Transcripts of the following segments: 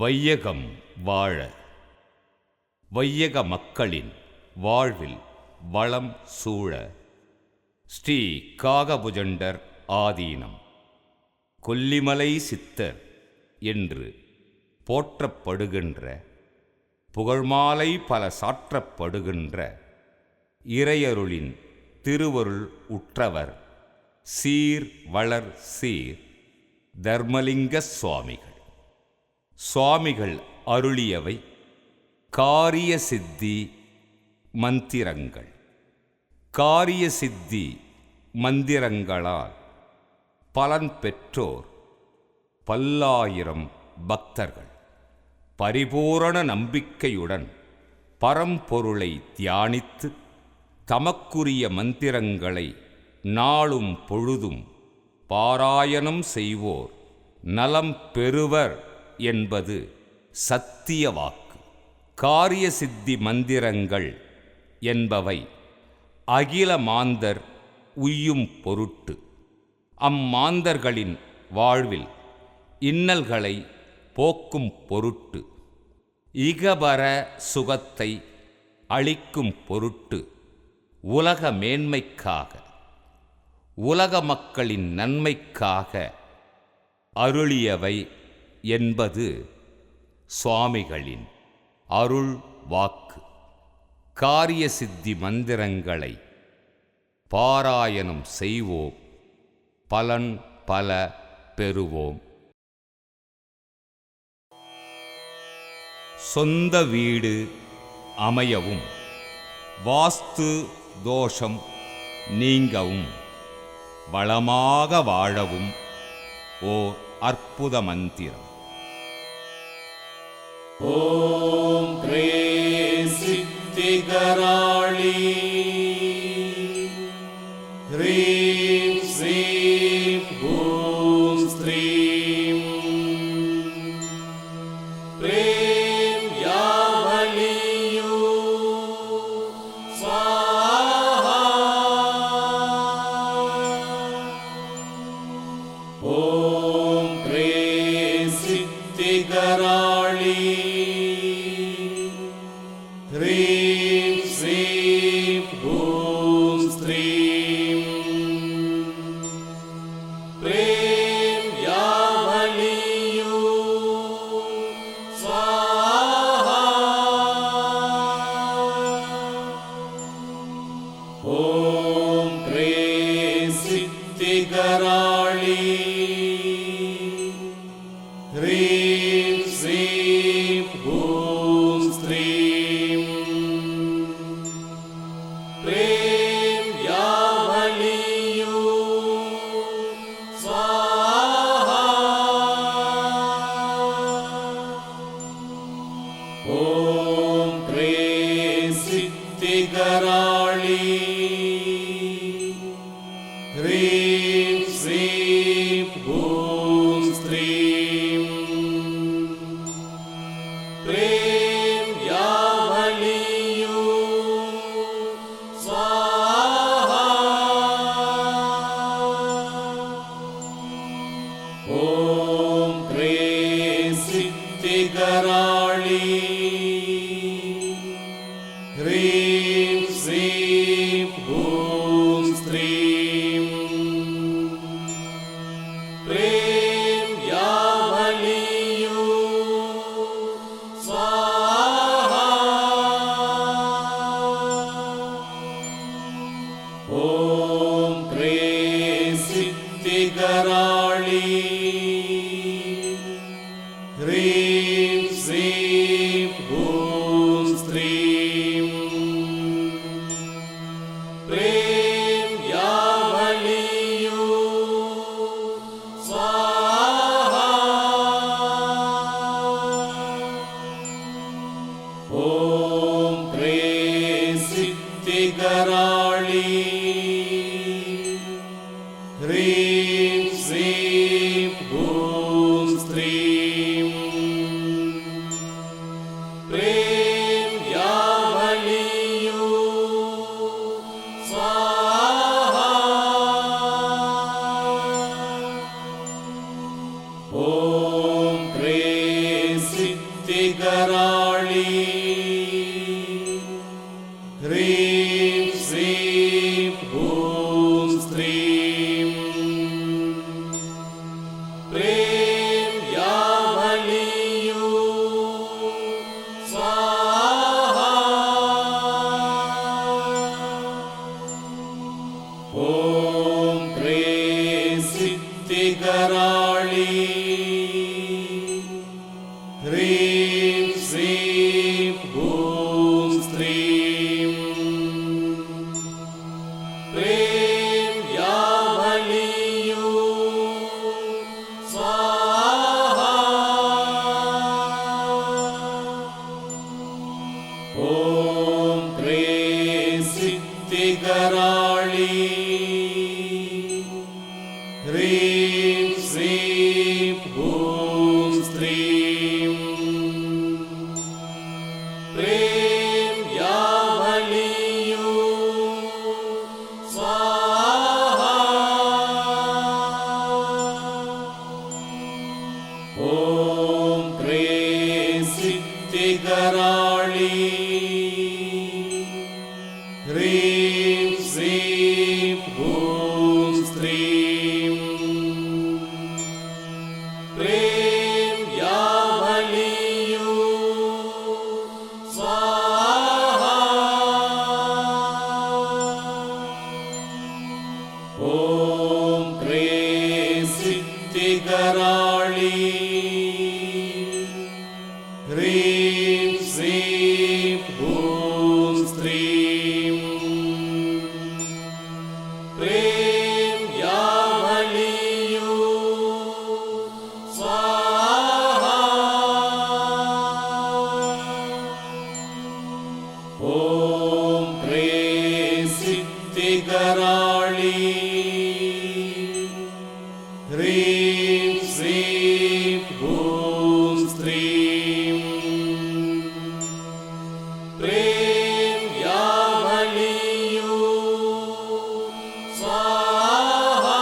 வையகம் வாழ வையக மக்களின் வாழ்வில் வளம் சூழ ஸ்ரீ காகபுஜண்டர் ஆதீனம் கொல்லிமலை சித்தர் என்று போற்றப்படுகின்ற புகழ்மாலை பல சாற்றப்படுகின்ற இறையருளின் திருவருள் உற்றவர் சீர் வளர் சீர் தர்மலிங்க சுவாமிகள். சுவாமிகள் அருளியவை காரிய சித்தி மந்திரங்கள். காரிய சித்தி மந்திரங்களால் பலன் பெற்றோர் பல்லாயிரம் பக்தர்கள். பரிபூரண நம்பிக்கையுடன் பரம்பொருளை தியானித்து தமக்குரிய மந்திரங்களை நாளும் பொழுதும் பாராயணம் செய்வோர் நலம் பெறுவர் என்பது சத்திய வாக்கு. காரிய சித்தி மந்திரங்கள் என்பவை அகில மாந்தர் உய்யும் பொருட்டு அம்மாந்தர்களின் வாழ்வில் இன்னல்களை போக்கும் பொருட்டு இகபர சுகத்தை அளிக்கும் பொருட்டு உலக மேன்மைக்காக உலக மக்களின் நன்மைக்காக அருளியவை என்பது சுவாமிகளின் அருள் வாக்கு. காரிய சித்தி மந்திரங்களை பாராயணம் செய்வோம், பலன் பல பெறுவோம். சொந்த வீடு அமையவும் வாஸ்து தோஷம் நீங்கவும் வளமாக வாழவும் ஓர் அற்புத மந்திரம். ஓம் க்ரீம் சித்திகராளி ஹ்ரீம் ஸ்ரீம் பூம் ஸ்ரீம் ப்ரீம் யாவலியு ஸ்வாஹா. ஓம் க்ரீம் சித்திகராளி ஹ்ரீம் ஸ்ரீம் பூம் ஸ்ரீம் ப்ரீம் யாவலியு ஸ்வாஹா. ஓம் க்ரீம் சித்திகராளி ஹ்ரீம் ஸ்ரீம் பூம் ஸ்ரீம் ப்ரீம் யாவலியு ஸ்வாஹா. ஓம் க்ரீம் சித்திகராளி ஹ்ரீம் ஸ்ரீம் பூம் ஸ்ரீம் ப்ரீம் யாவலியு ஸ்வாஹா. ஓம் க்ரீம் சித்திகராளி ஹ்ரீம் ஸ்ரீம் பூம் ஸ்ரீம் ப்ரீம் யாவலியு ஸ்வாஹா. ஓம் க்ரீம் சித்திகராளி ஹ்ரீம் ஸ்ரீம் பூம் ஸ்ரீம் ப்ரீம் யாவலியு ஸ்வாஹா. ஓம் க்ரீம் சித்திகராளி ஹ்ரீம் ஸ்ரீம் பூம் ஸ்ரீம் सिद्धिकराळी ह्रीं श्रीं हूं स्त्रीं प्रेम यामलीयु स्वाहा ॐ क्रीं सिद्धिकराळी ह्रीं श्रीं हूं स्त्रीं प्रेम यामलीयु स्वाहा ॐ क्रीं सिद्धिकराळी ह्रीं श्रीं हूं स्त्रीं प्रेम यामलीयु स्वाहा ॐ क्रीं सिद्धिकराळी ह्रीं श्रीं हूं स्त्रीं प्रेम यामलीयु स्वाहा ॐ क्रीं सिद्धिकराळी ह्रीं श्रीं हूं स्त्रीं प्रेम यामलीयु स्वाहा ॐ क्रीं सिद्धिकराळी ह्रीं श्रीं हूं स्त्रीं प्रेम यामलीयु स्वाहा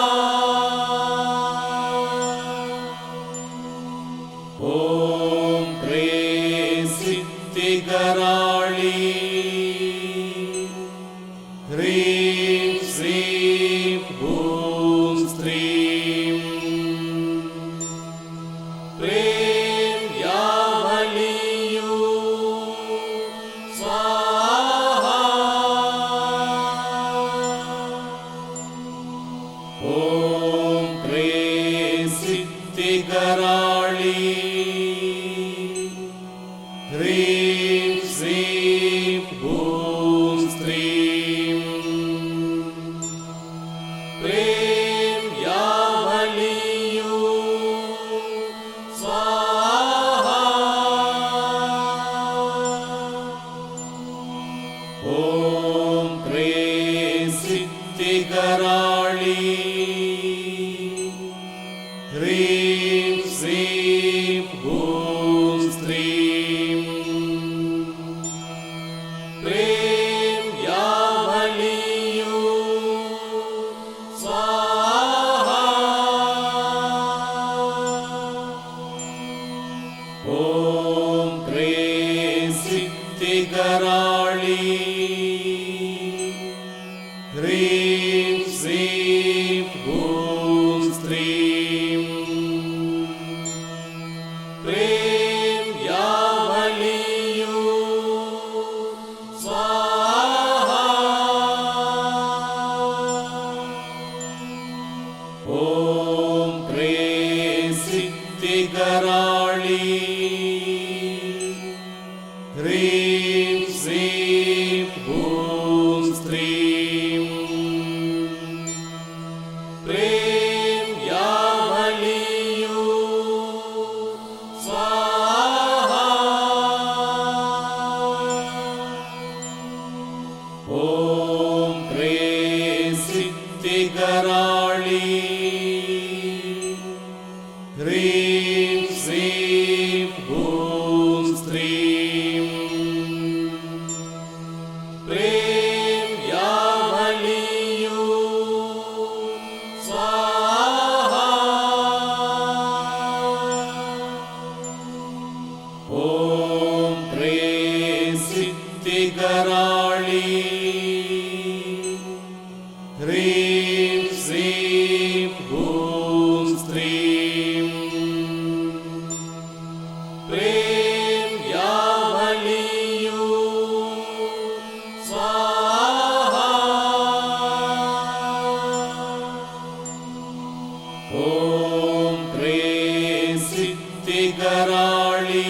ॐ क्रीं सिद्धिकराळी ह्रीं श्रीं हूं स्त्रीं प्रेम यामलीयु स्वाहा ॐ क्रीं सिद्धिकराळी ह्रीं श्रीं हूं स्त्रीं प्रेम यामलीयु स्वाहा ॐ क्रीं सिद्धिकराळी ह्रीं श्रीं हूं स्त्रीं प्रेम यामलीयु स्वाहा ॐ क्रीं सिद्धिकराळी ह्रीं श्रीं हूं स्त्रीं प्रेम यामलीयु स्वाहा ॐ क्रीं सिद्धिकराळी ह्रीं श्रीं हूं स्त्रीं प्रेम यामलीयु स्वाहा ॐ क्रीं सिद्धिकराळी ह्रीं श्रीं हूं स्त्रीं प्रेम यामलीयु स्वाहा ॐ ह्रीं सिद्धिकराळी ह्रीं श्रीं हूं स्त्रीं प्रें यावलीयु स्वाहा ॐ ह्रीं सिद्धिकराळी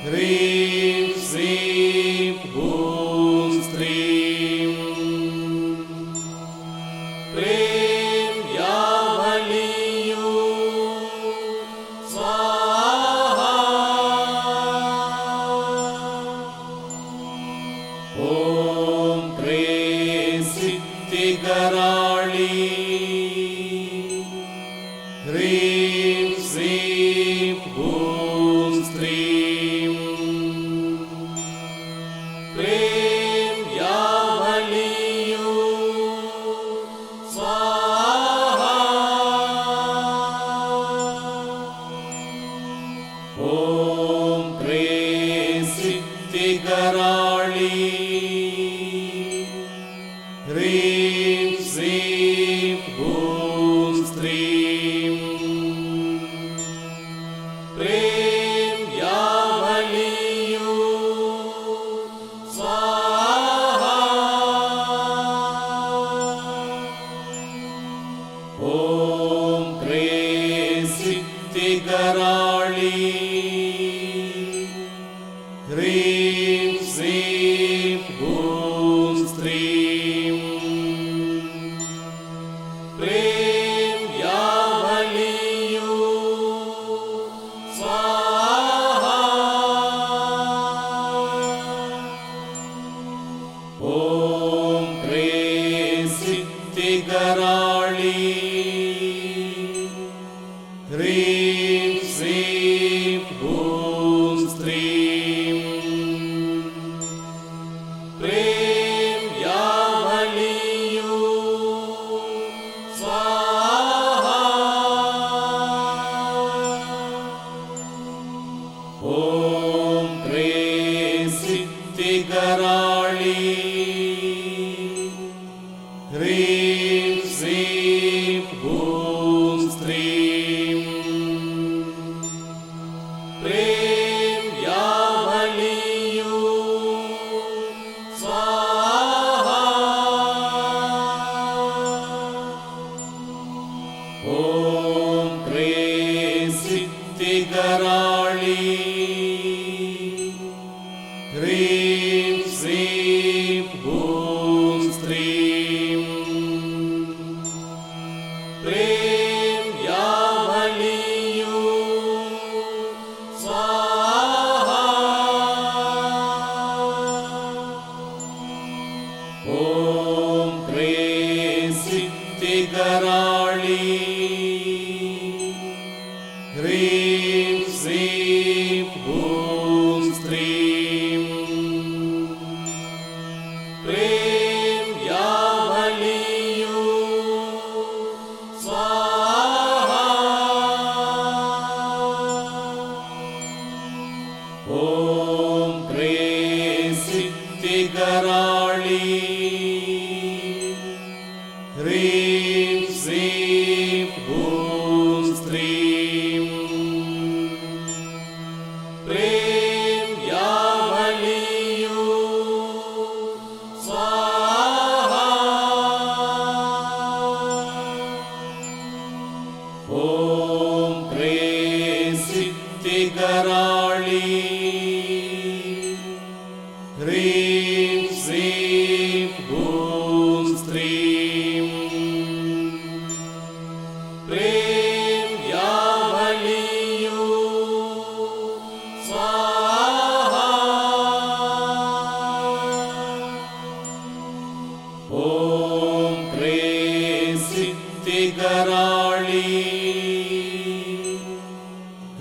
ह्रीं श्रीं हूं स्त्रीं प्रें यावलीयु स्वाहा ॐ ह्रीं सिद्धिकराळी ह्रीं श्रीं हूं स्त्रीं प्रें यावलीयु स्वाहा ॐ ह्रीं सिद्धिकराळी ह्रीं श्रीं हूं स्त्रीं प्रें यावलीयु स्वाहा ॐ ह्रीं सिद्धिकराळी ह्रीं श्रीं हूं स्त्रीं प्रें यावलीयु स्वाहा ॐ ह्रीं सिद्धिकराळी ह्रीं श्रीं हूं स्त्रीं प्रें यावलीयु स्वाहा ॐ ह्रीं सिद्धिकराळी ह्रीं श्रीं हूं स्त्रीं प्रें यावलीयु स्वाहा ॐ ह्रीं सिद्धिकराळी ह्रीं श्रीं हूं स्त्रीं प्रें यावलीयु स्वाहा ॐ ह्रीं सिद्धिकराळी ह्रीं श्रीं हूं स्त्रीं प्रें यावलीयु स्वाहा ॐ ह्रीं सिद्धिकराळी ह्रीं श्रीं हूं स्त्रीं प्रें यावलीयु स्वाहा ॐ ह्रीं सिद्धिकराळी ह्रीं श्रीं हूं स्त्रीं प्रें यावलीयु स्वाहा ॐ ह्रीं सिद्धिकराळी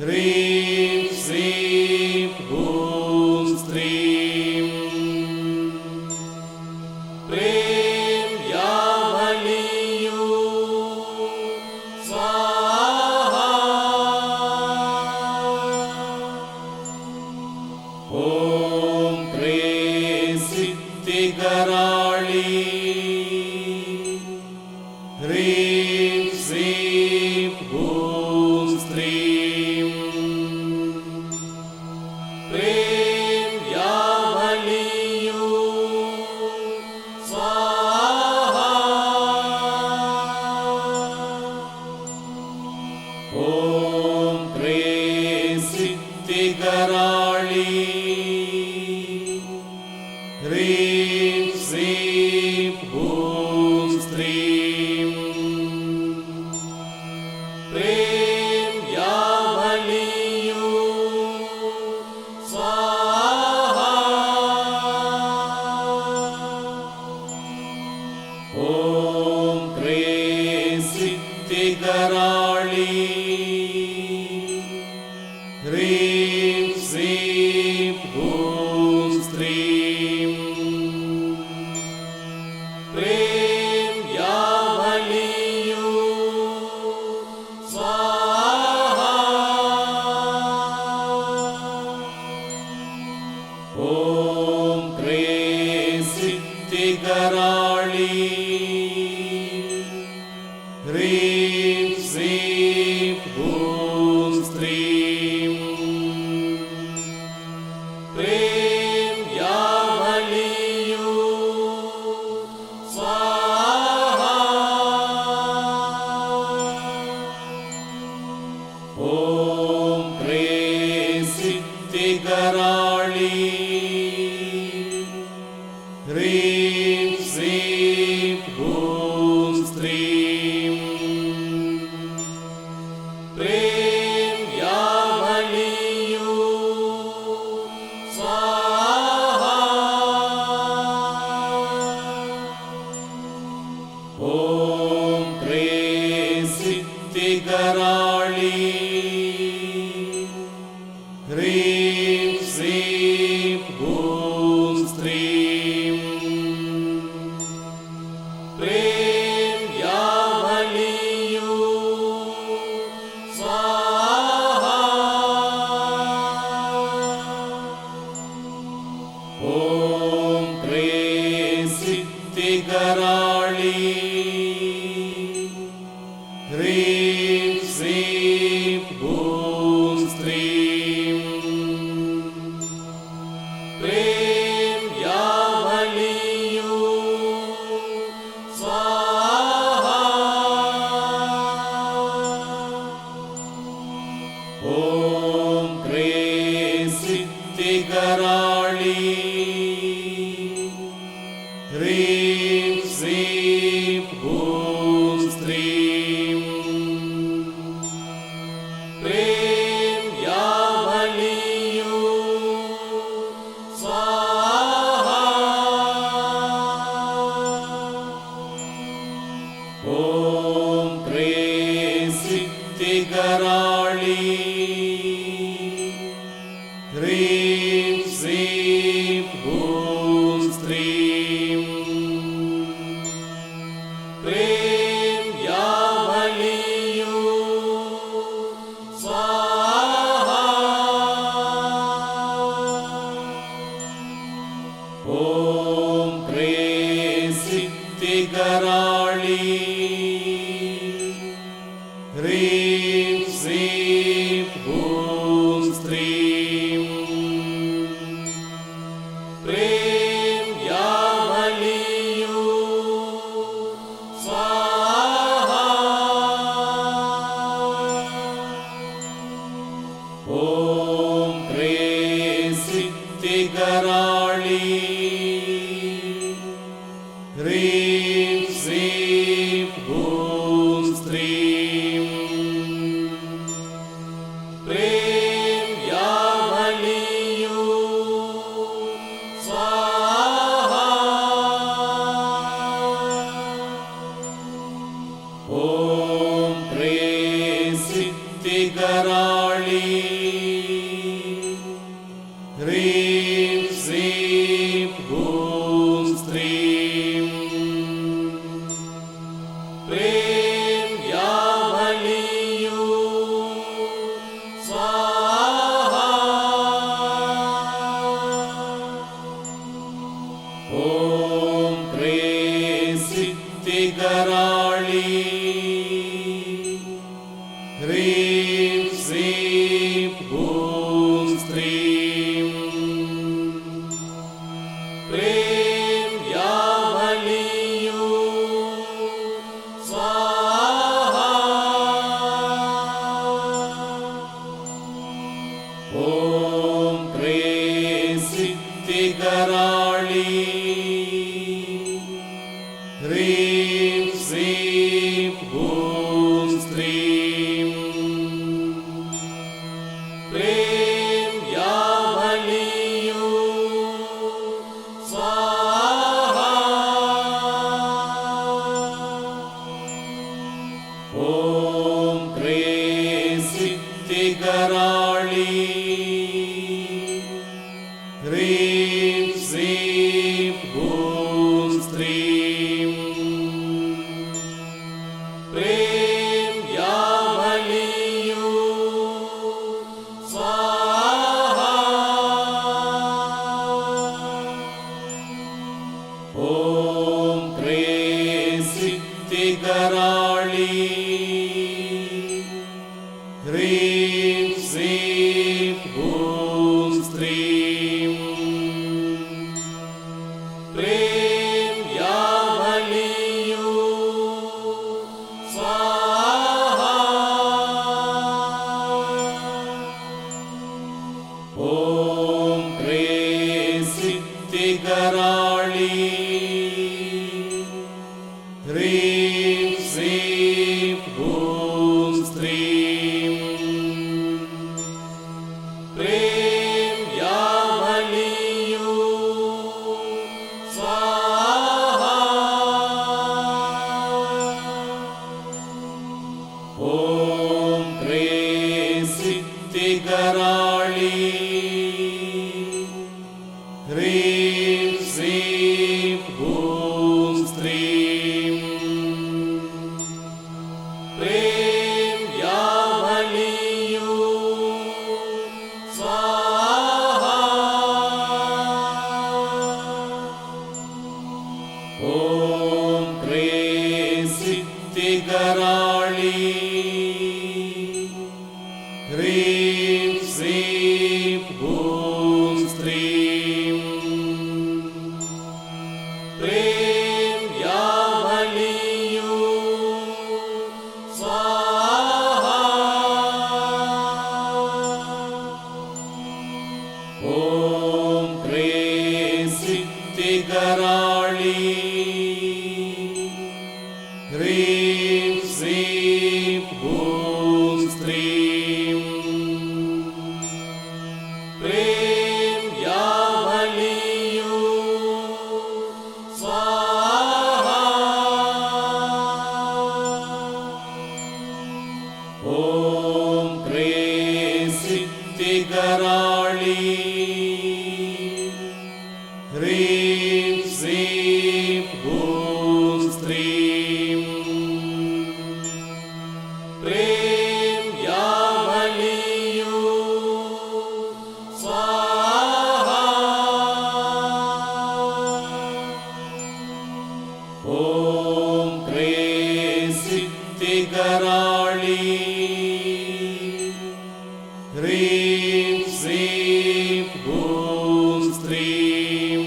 ह्रीं श्रीं हूं स्त्रीं प्रें यावलीयु स्वाहा प्रेम यावलियु स्वाहा ओम प्रेम सिद्धिकराळी ह्रीं श्रीं हूं स्त्रीं प्रेम यावलियु स्वाहा ओम प्रेम सिद्धिकराळी ह्रीं श्रीं हूं स्त्रीं प्रेम यावलियु स्वाहा ओम प्रेम सिद्धिकराळी ह्रीं श्रीं हूं स्त्रीं प्रेम यावलियु स्वाहा ओम प्रेम सिद्धिकराळी ह्रीं श्रीं हूं स्त्रीं प्रेम यावलियु स्वाहा ओम प्रेम सिद्धिकराळी ह्रीं श्रीं हूं स्त्रीं प्रेम यावलियु स्वाहा ओम प्रेम सिद्धिकराळी ह्रीं श्रीं हूं स्त्रीं प्रेम यावलियु स्वाहा ओम प्रेम सिद्धिकराळी ह्रीं श्रीं हूं स्त्रीं प्रेम यावलियु स्वाहा ओम प्रेम सिद्धिकराळी ह्रीं श्रीं हूं स्त्रीं प्रेम यावलियु स्वाहा ओम प्रेम सिद्धिकराळी ह्रीं श्रीं हूं स्त्रीं प्रेम यावलियु स्वाहा ओम प्रेम सिद्धिकराळी ह्रीं श्रीं हूं स्त्रीं प्रेम यावलियु स्वाहा ओम प्रेम सिद्धिकराळी ॐ क्रीं सिद्धिकराळी ह्रीं श्रीं हूं स्त्रीं प्रें यामलीयु स्वाहा ॐ क्रीं सिद्धिकराळी ह्रीं श्रीं हूं स्त्रीं प्रें यामलीयु स्वाहा ॐ क्रीं सिद्धिकराळी ह्रीं श्रीं हूं स्त्रीं प्रें यामलीयु स्वाहा ॐ क्रीं सिद्धिकराळी ह्रीं श्रीं हूं स्त्रीं प्रें यामलीयु स्वाहा ॐ क्रीं सिद्धिकराळी ह्रीं श्रीं हूं स्त्रीं प्रें यामलीयु स्वाहा ॐ क्रीं सिद्धिकराळी ह्रीं श्रीं हूं स्त्रीं प्रें यामलीयु स्वाहा ॐ क्रीं सिद्धिकराळी ह्रीं श्रीं हूं स्त्रीं प्रें यामलीयु स्वाहा ॐ क्रीं सिद्धिकराळी ह्रीं श्रीं हूं स्त्रीं प्रें यामलीयु स्वाहा ॐ क्रीं सिद्धिकराळी ह्रीं श्रीं हूं स्त्रीं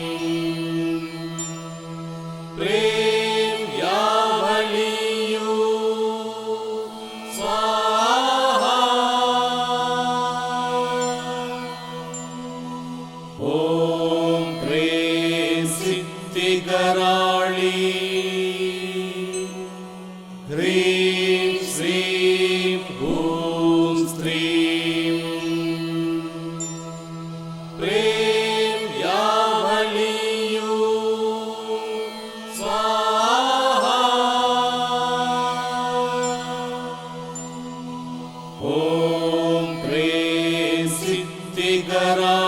प्रें यामलीयु स्वाहा ॐ क्रीं सिद्धिकराळी ह्रीं श्रीं हूं स्त्रीं प्रें यामलीयु स्वाहा ॐ क्रीं सिद्धिकराळी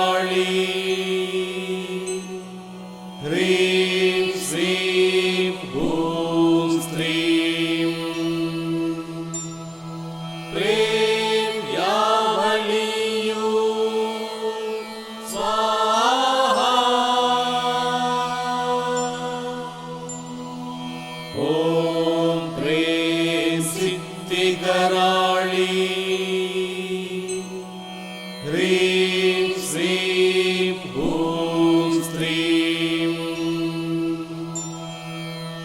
ह्रीं श्रीं हूं स्त्रीं प्रें यामलीयु स्वाहा ॐ क्रीं सिद्धिकराळी ह्रीं श्रीं हूं स्त्रीं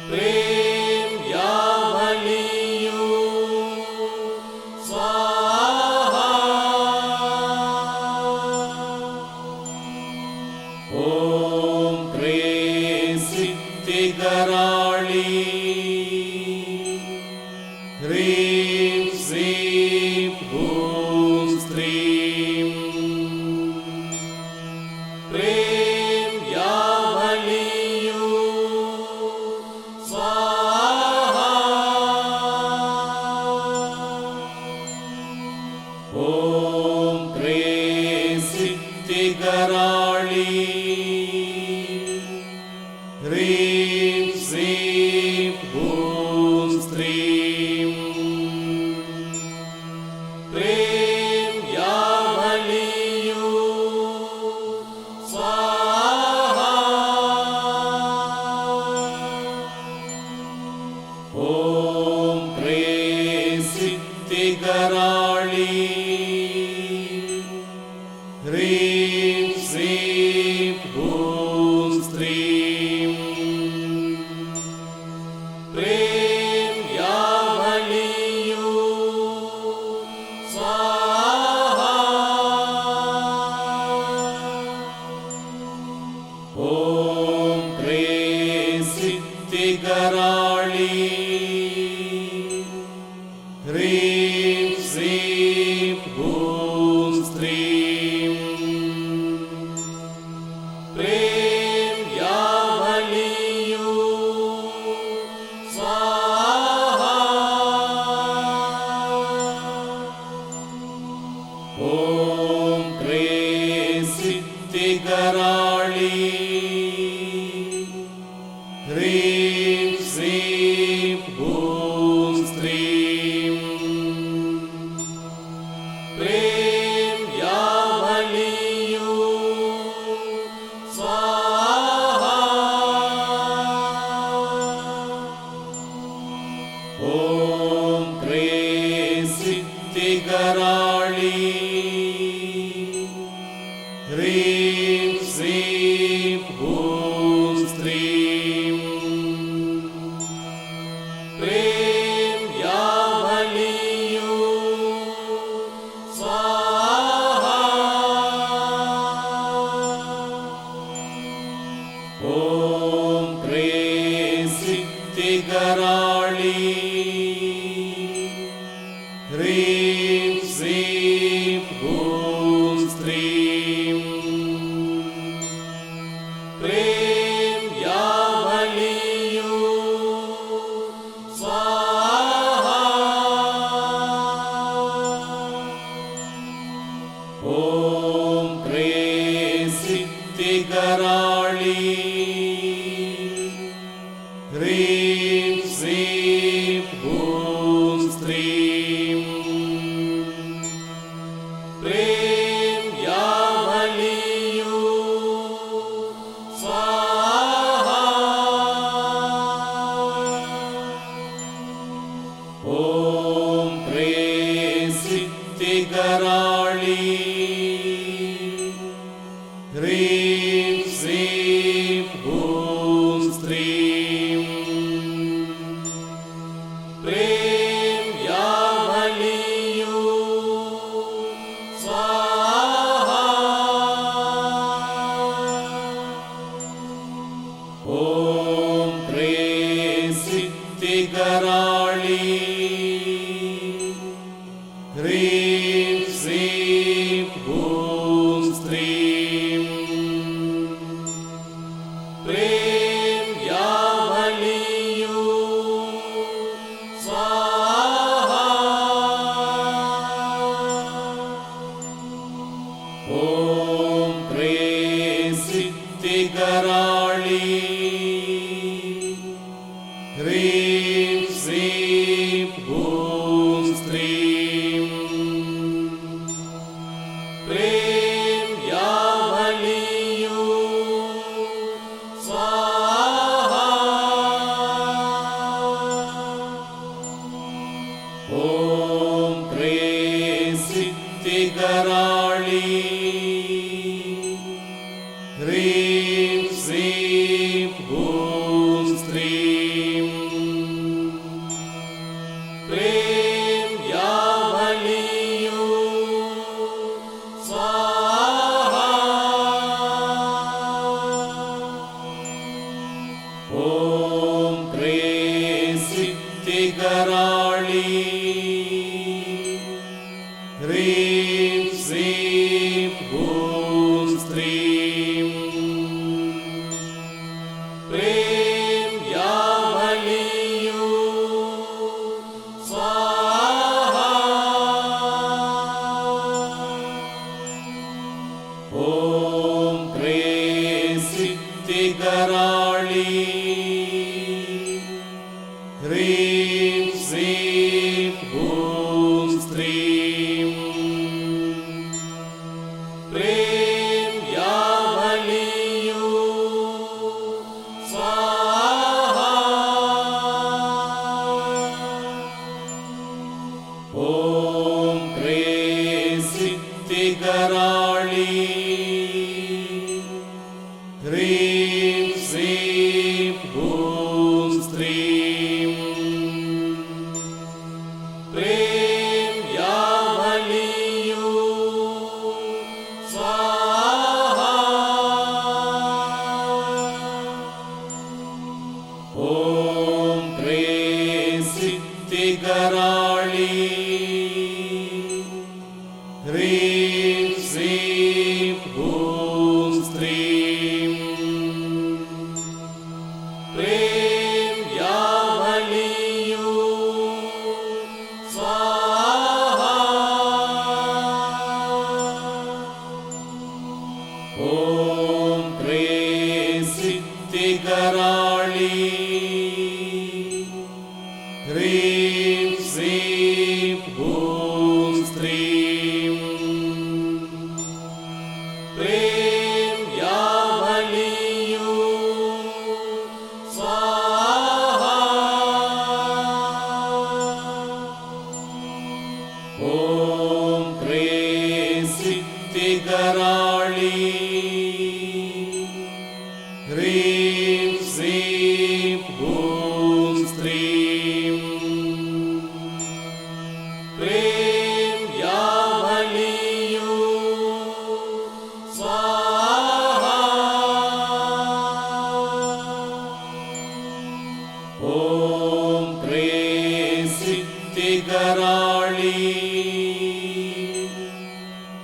प्रें यामलीयु स्वाहा ह्रीं श्रीं हूं स्त्रीं प्रेम यावलियु स्वाहा ॐ क्रीं सिद्धिकराळी ह्रीं श्रीं हूं स्त्रीं प्रेम यावलियु स्वाहा ॐ क्रीं सिद्धिकराळी ह्रीं श्रीं हूं स्त्रीं प्रेम यावलियु स्वाहा ॐ क्रीं सिद्धिकराळी ह्रीं श्रीं हूं स्त्रीं प्रेम यावलियु स्वाहा ॐ क्रीं सिद्धिकराळी ह्रीं श्रीं हूं स्त्रीं प्रेम यावलियु स्वाहा ॐ क्रीं सिद्धिकराळी ह्रीं श्रीं हूं स्त्रीं प्रेम यावलियु स्वाहा ॐ क्रीं सिद्धिकराळी ह्रीं श्रीं हूं स्त्रीं प्रेम यावलियु स्वाहा ॐ क्रीं सिद्धिकराळी ह्रीं श्रीं हूं स्त्रीं प्रेम यावलियु स्वाहा ॐ क्रीं सिद्धिकराळी ह्रीं श्रीं हूं स्त्रीं प्रेम यावलियु स्वाहा ॐ क्रीं सिद्धिकराळी ह्रीं श्रीं हूं स्त्रीं प्रेम यावलियु स्वाहा ॐ क्रीं सिद्धिकराळी ह्रीं श्रीं हूं स्त्रीं प्रेम यावलियु स्वाहा ॐ क्रीं सिद्धिकराळी ह्रीं श्रीं हूं स्त्रीं प्रेम यावलियु स्वाहा ॐ क्रीं सिद्धिकराळी सिद्धिकराळी ह्रीं श्रीं हूं स्त्रीं प्रेम यावलियु स्वाहा ॐ क्रीं सिद्धिकराळी ह्रीं श्रीं हूं स्त्रीं प्रेम यावलियु स्वाहा ॐ क्रीं सिद्धिकराळी ह्रीं श्रीं हूं स्त्रीं प्रेम यावलियु स्वाहा ॐ क्रीं सिद्धिकराळी ह्रीं श्रीं हूं स्त्रीं प्रेम यावलियु स्वाहा ॐ क्रीं सिद्धिकराळी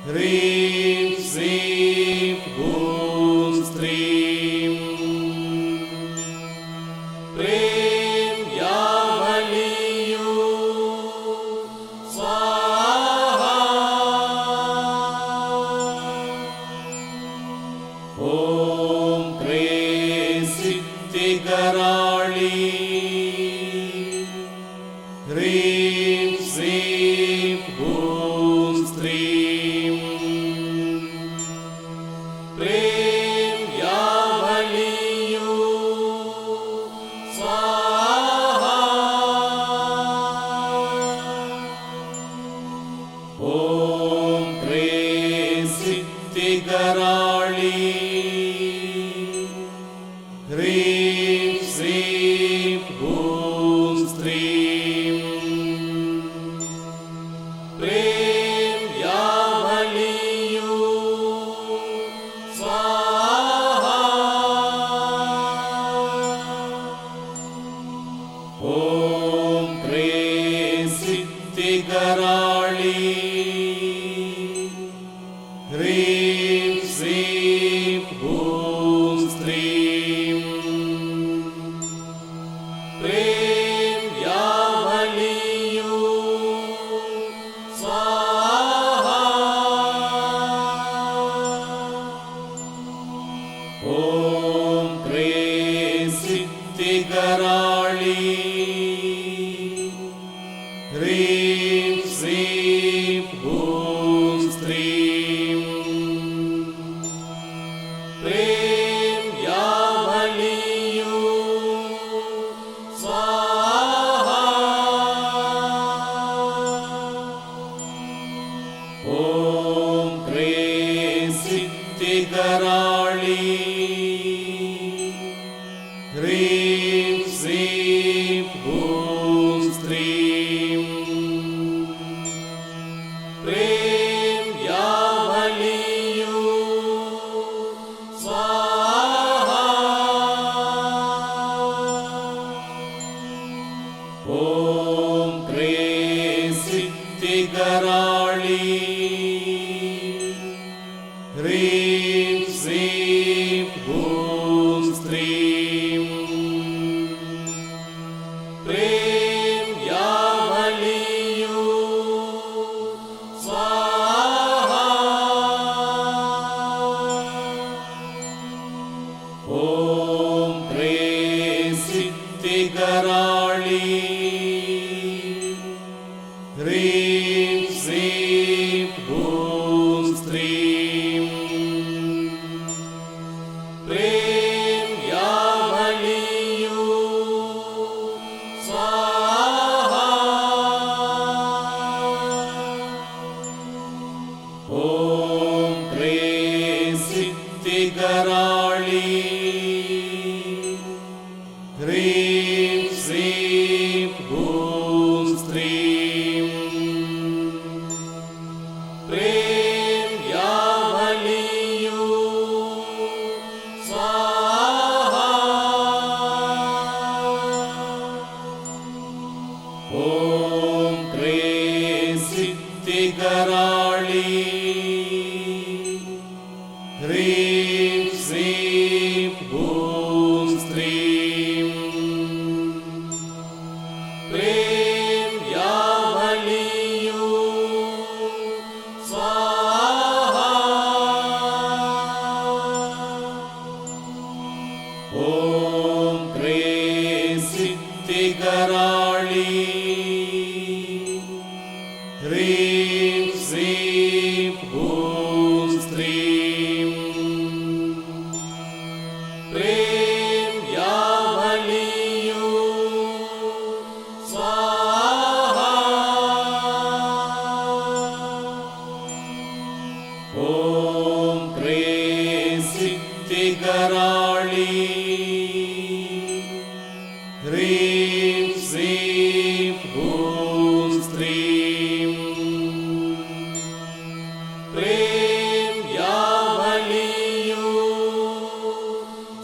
ह्रीं श्रीं हूं स्त्रीं प्रेम यावलियु स्वाहा ॐ क्रीं सिद्धिकराळी ह्रीं श्रीं हूं स्त्रीं प्रेम यावलियु स्वाहा ॐ क्रीं सिद्धिकराळी ह्रीं श्रीं हूं स्त्रीं प्रेम यावलियु स्वाहा ॐ क्रीं सिद्धिकराळी ह्रीं श्रीं हूं स्त्रीं प्रेम यावलियु स्वाहा ॐ क्रीं सिद्धिकराळी ह्रीं श्रीं हूं स्त्रीं प्रेम यावलियु स्वाहा ॐ क्रीं सिद्धिकराळी ह्रीं श्रीं हूं स्त्रीं प्रेम यावलियु स्वाहा ॐ क्रीं सिद्धिकराळी ह्रीं श्रीं हूं स्त्रीं प्रेम यावलियु स्वाहा ॐ क्रीं सिद्धिकराळी ह्रीं श्रीं हूं स्त्रीं ह्रीं श्रीं भूं स्त्रीं प्रेम यामलीयु स्वाहा ॐ क्रीं सिद्धिकराळी ह्रीं श्रीं भूं स्त्रीं प्रेम यामलीयु स्वाहा ॐ क्रीं सिद्धिकराळी ह्रीं श्रीं भूं स्त्रीं प्रेम यामलीयु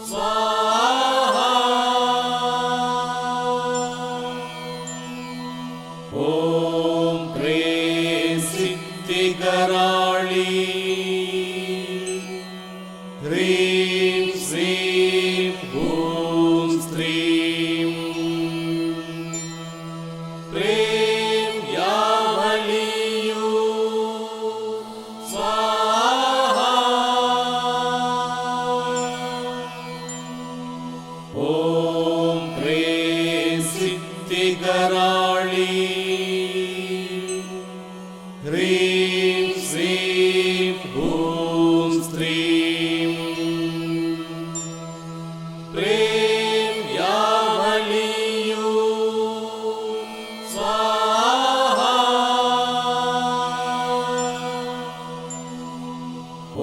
स्वाहा ॐ क्रीं सिद्धिकराळी ह्रीं श्रीं भूं स्त्रीं प्रेम यामलीयु स्वाहा ॐ क्रीं सिद्धिकराळी ह्रीं श्रीं भूं स्त्रीं प्रेम यामलीयु स्वाहा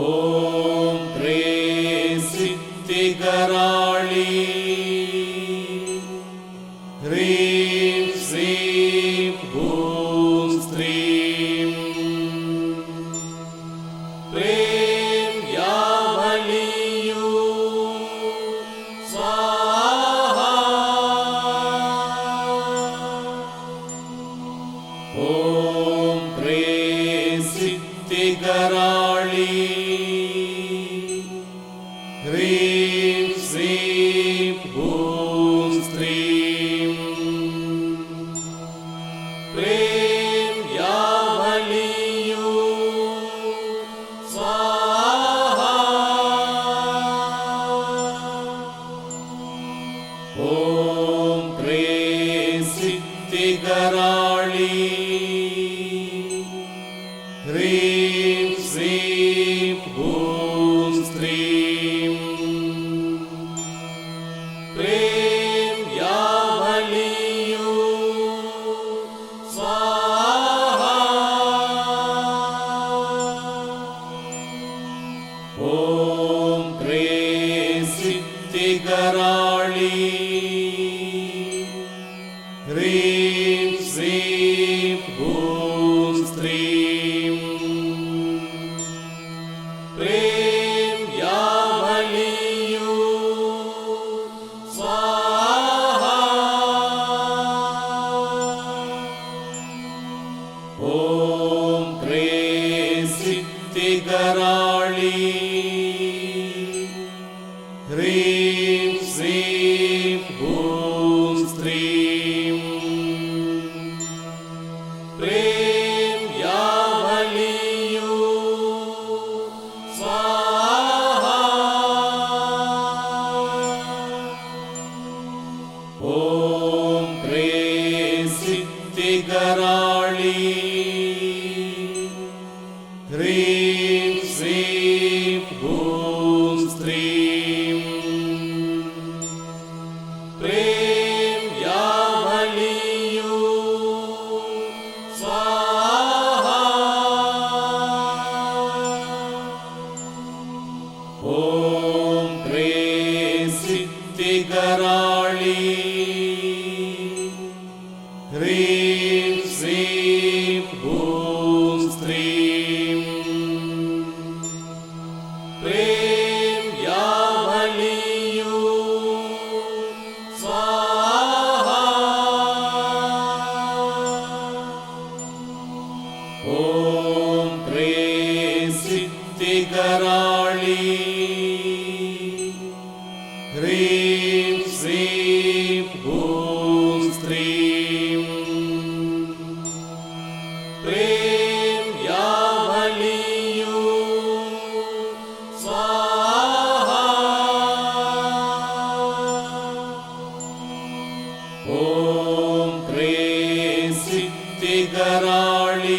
ॐ क्रीं सिद्धिकराळी ह्रीं श्रीं भूं स्त्रीं प्रेम यामलीयु स्वाहा ॐ क्रीं सिद्धिकराळी ह्रीं श्रीं भूं स्त्रीं प्रेम यामलीयु स्वाहा ॐ क्रीं सिद्धिकराळी ह्रीं श्रीं भूं स्त्रीं प्रेम यामलीयु स्वाहा ॐ क्रीं सिद्धिकराळी ह्रीं श्रीं भूं स्त्रीं प्रेम यामलीयु स्वाहा ॐ क्रीं सिद्धिकराळी ह्रीं श्रीं भूं स्त्रीं प्रेम यामलीयु स्वाहा ॐ क्रीं सिद्धिकराळी ह्रीं श्रीं भूं स्त्रीं प्रेम यामलीयु स्वाहा ॐ क्रीं सिद्धिकराळी ह्रीं श्रीं भूं स्त्रीं प्रेम यामलीयु स्वाहा ॐ क्रीं सिद्धिकराळी ह्रीं श्रीं भूं स्त्रीं प्रेम यावलियु स्वाहा ॐ क्रीं सिद्धिकराळी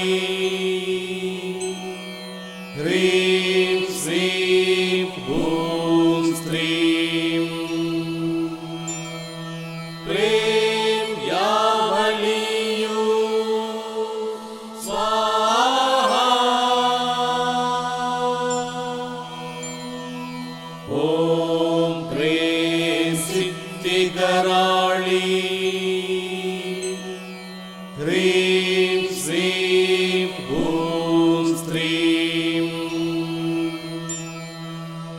ह्रीं श्रीं भूं स्त्रीं प्रेम यावलियु स्वाहा ॐ क्रीं सिद्धिकराळी ह्रीं श्रीं भूं स्त्रीं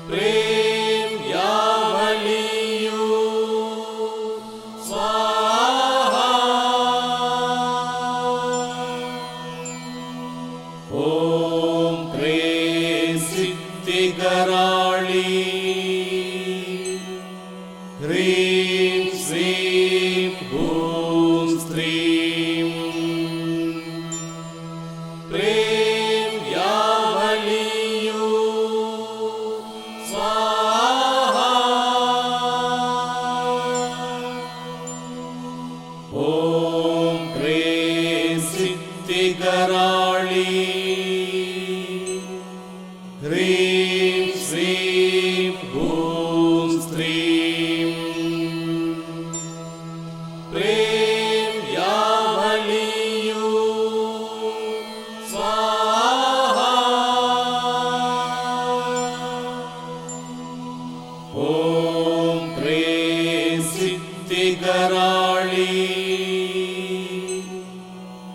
प्रेम यावलियु स्वाहा ॐ क्रीं सिद्धिकराळी ह्रीं श्रीं भूं स्त्रीं प्रेम यावलियु स्वाहा ॐ क्रीं सिद्धिकराळी ह्रीं श्रीं भूं स्त्रीं प्रेम यावलियु स्वाहा ॐ क्रीं सिद्धिकराळी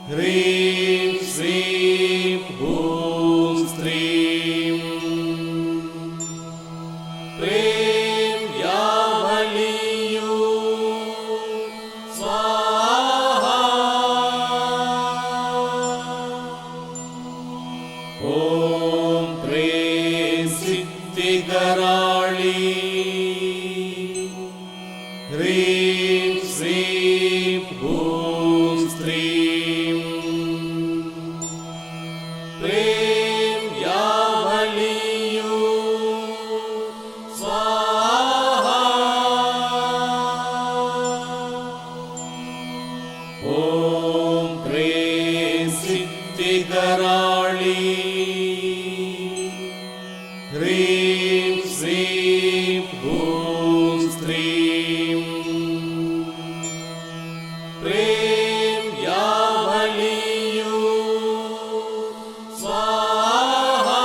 ह्रीं श्रीं भूं स्त्रीं प्रेम यावलियु स्वाहा ॐ क्रीं सिद्धिकराळी ह्रीं श्रीं भूं स्त्रीं प्रेम यावलियु स्वाहा ॐ क्रीं सिद्धिकराळी ह्रीं श्रीं भूं स्त्रीं प्रेम यावलियु स्वाहा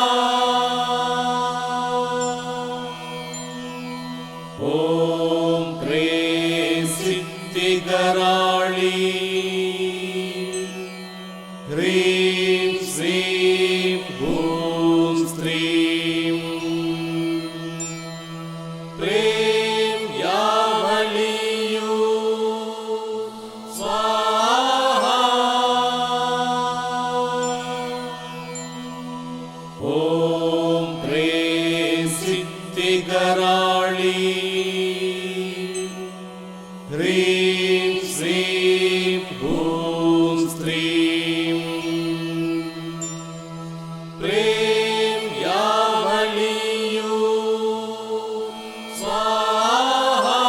ॐ क्रीं सिद्धिकराळी ह्रीं श्रीं भूं स्त्रीं प्रेम यावलियु स्वाहा ॐ क्रीं सिद्धिकराळी ह्रीं श्रीं भूं स्त्रीं प्रेम यावलियु स्वाहा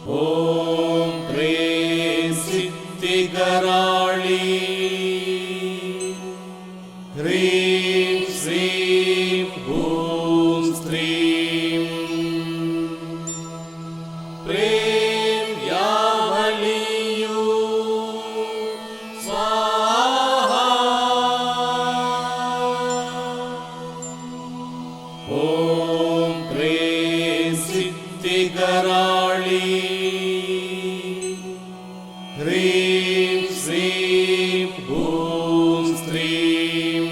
ॐ क्रीं सिद्धिकराळी ह्रीं श्रीं भूं स्त्रीं प्रेम यावलियु स्वाहा ॐ क्रीं सिद्धिकराळी ह्रीं श्रीं भूं स्त्रीं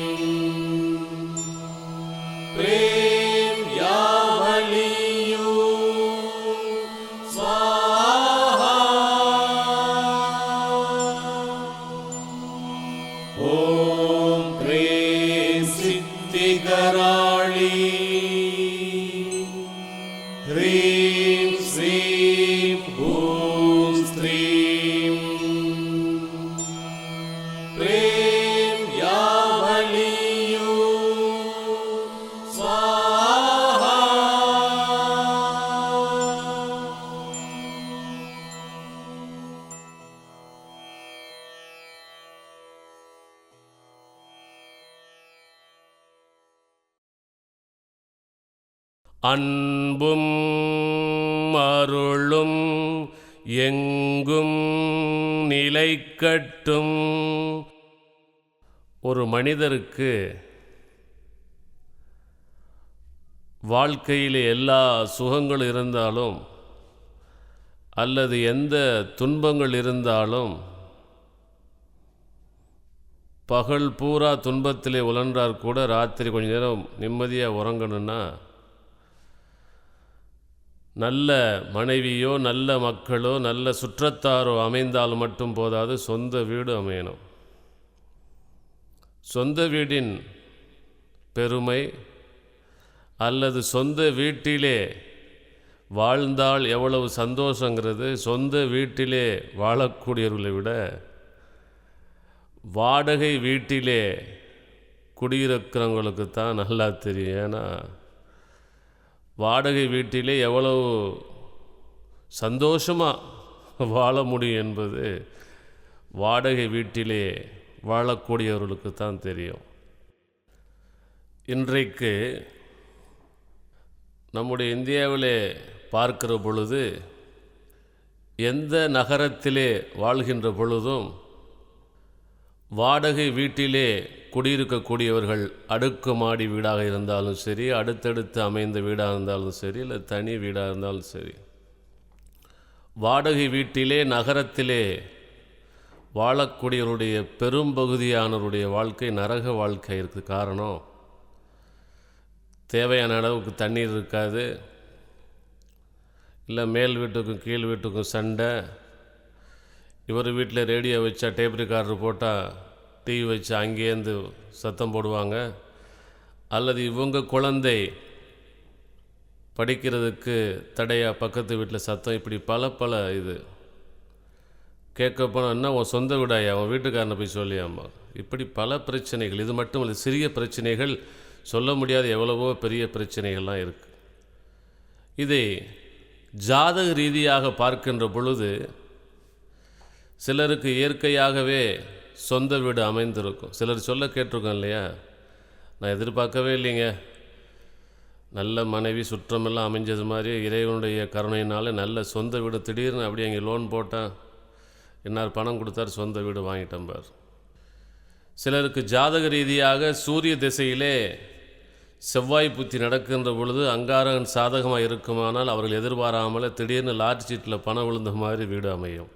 அன்பும் அருளும் எங்கும் நிலைக்கட்டும். ஒரு மனிதருக்கு வாழ்க்கையில் எல்லா சுகங்கள் இருந்தாலும் அல்லது எந்த துன்பங்கள் இருந்தாலும் பகல் பூரா துன்பத்திலே உழன்றார் கூட ராத்திரி கொஞ்ச நேரம் நிம்மதியாக உறங்கணுன்னா நல்ல மனைவியோ நல்ல மக்களோ நல்ல சுற்றத்தாரோ அமைந்தால் மட்டும் போதாது, சொந்த வீடு அமையணும். சொந்த வீடின் பெருமை அல்லது சொந்த வீட்டிலே வாழ்ந்தால் எவ்வளவு சந்தோஷங்கிறது சொந்த வீட்டிலே வாழக்கூடியவர்களை விட வாடகை வீட்டிலே குடியிருக்கிறவங்களுக்கு தான் நல்லா தெரியும். ஏன்னா வாடகை வீட்டிலே எவ்வளவு சந்தோஷமாக வாழ முடியும் என்பது வாடகை வீட்டிலே வாழக்கூடியவர்களுக்கு தான் தெரியும். இன்றைக்கு நம்முடைய இந்தியாவிலே பார்க்கிற பொழுது எந்த நகரத்திலே வாழ்கின்ற பொழுதும் வாடகை வீட்டிலே குடியிருக்கக்கூடியவர்கள் அடுக்குமாடி வீடாக இருந்தாலும் சரி, அடுத்தடுத்து அமைந்த வீடாக இருந்தாலும் சரி, இல்லை தனி வீடாக இருந்தாலும் சரி, வாடகை வீட்டிலே நகரத்திலே வாழக்கூடியவருடைய பெரும்பகுதியானவருடைய வாழ்க்கை நரக வாழ்க்கை இருக்குது. காரணம், தேவையான அளவுக்கு தண்ணீர் இருக்காது, இல்லை மேல் வீட்டுக்கும் கீழ் வீட்டுக்கும் சண்டை, இவர் வீட்டில் ரேடியோ வச்சா டேப் ரெக்கார்டர் போட்டால் டிவி வச்சு அங்கேருந்து சத்தம் போடுவாங்க, அல்லது இவங்க குழந்தை படிக்கிறதுக்கு தடையாக பக்கத்து வீட்டில் சத்தம், இப்படி பல இது கேட்க போனால் என்ன உன் சொந்த வீடாயா அவன் வீட்டுக்காரனை போய் சொல்லியாம்மா. இப்படி பல பிரச்சனைகள், இது மட்டும் இல்லை, சிறிய பிரச்சனைகள், சொல்ல முடியாத எவ்வளவோ பெரிய பிரச்சனைகள்லாம் இருக்குது. இதை ஜாதக ரீதியாக பார்க்கின்ற பொழுது சிலருக்கு இயற்கையாகவே சொந்த வீடு அமைந்திருக்கும். சிலர் சொல்ல கேட்டிருக்கோம் இல்லையா, நான் எதிர்பார்க்கவே இல்லைங்க, நல்ல மனைவி சுற்றமெல்லாம் அமைஞ்சது மாதிரி இறைவனுடைய கருணையினால நல்ல சொந்த வீடு, திடீர்னு அப்படியே அங்கே லோன் போட்டேன், என்னார் பணம் கொடுத்தார், சொந்த வீடு வாங்கிட்டேன் பார். சிலருக்கு ஜாதக ரீதியாக சூரிய திசையிலே செவ்வாய் புத்தி நடக்கின்ற பொழுது அங்காரகன் சாதகமாக இருக்குமானால் அவர்கள் எதிர்பாராமல் திடீர்னு லாட்ரி சீட்டில் பணம் விழுந்த மாதிரி வீடு அமையும்.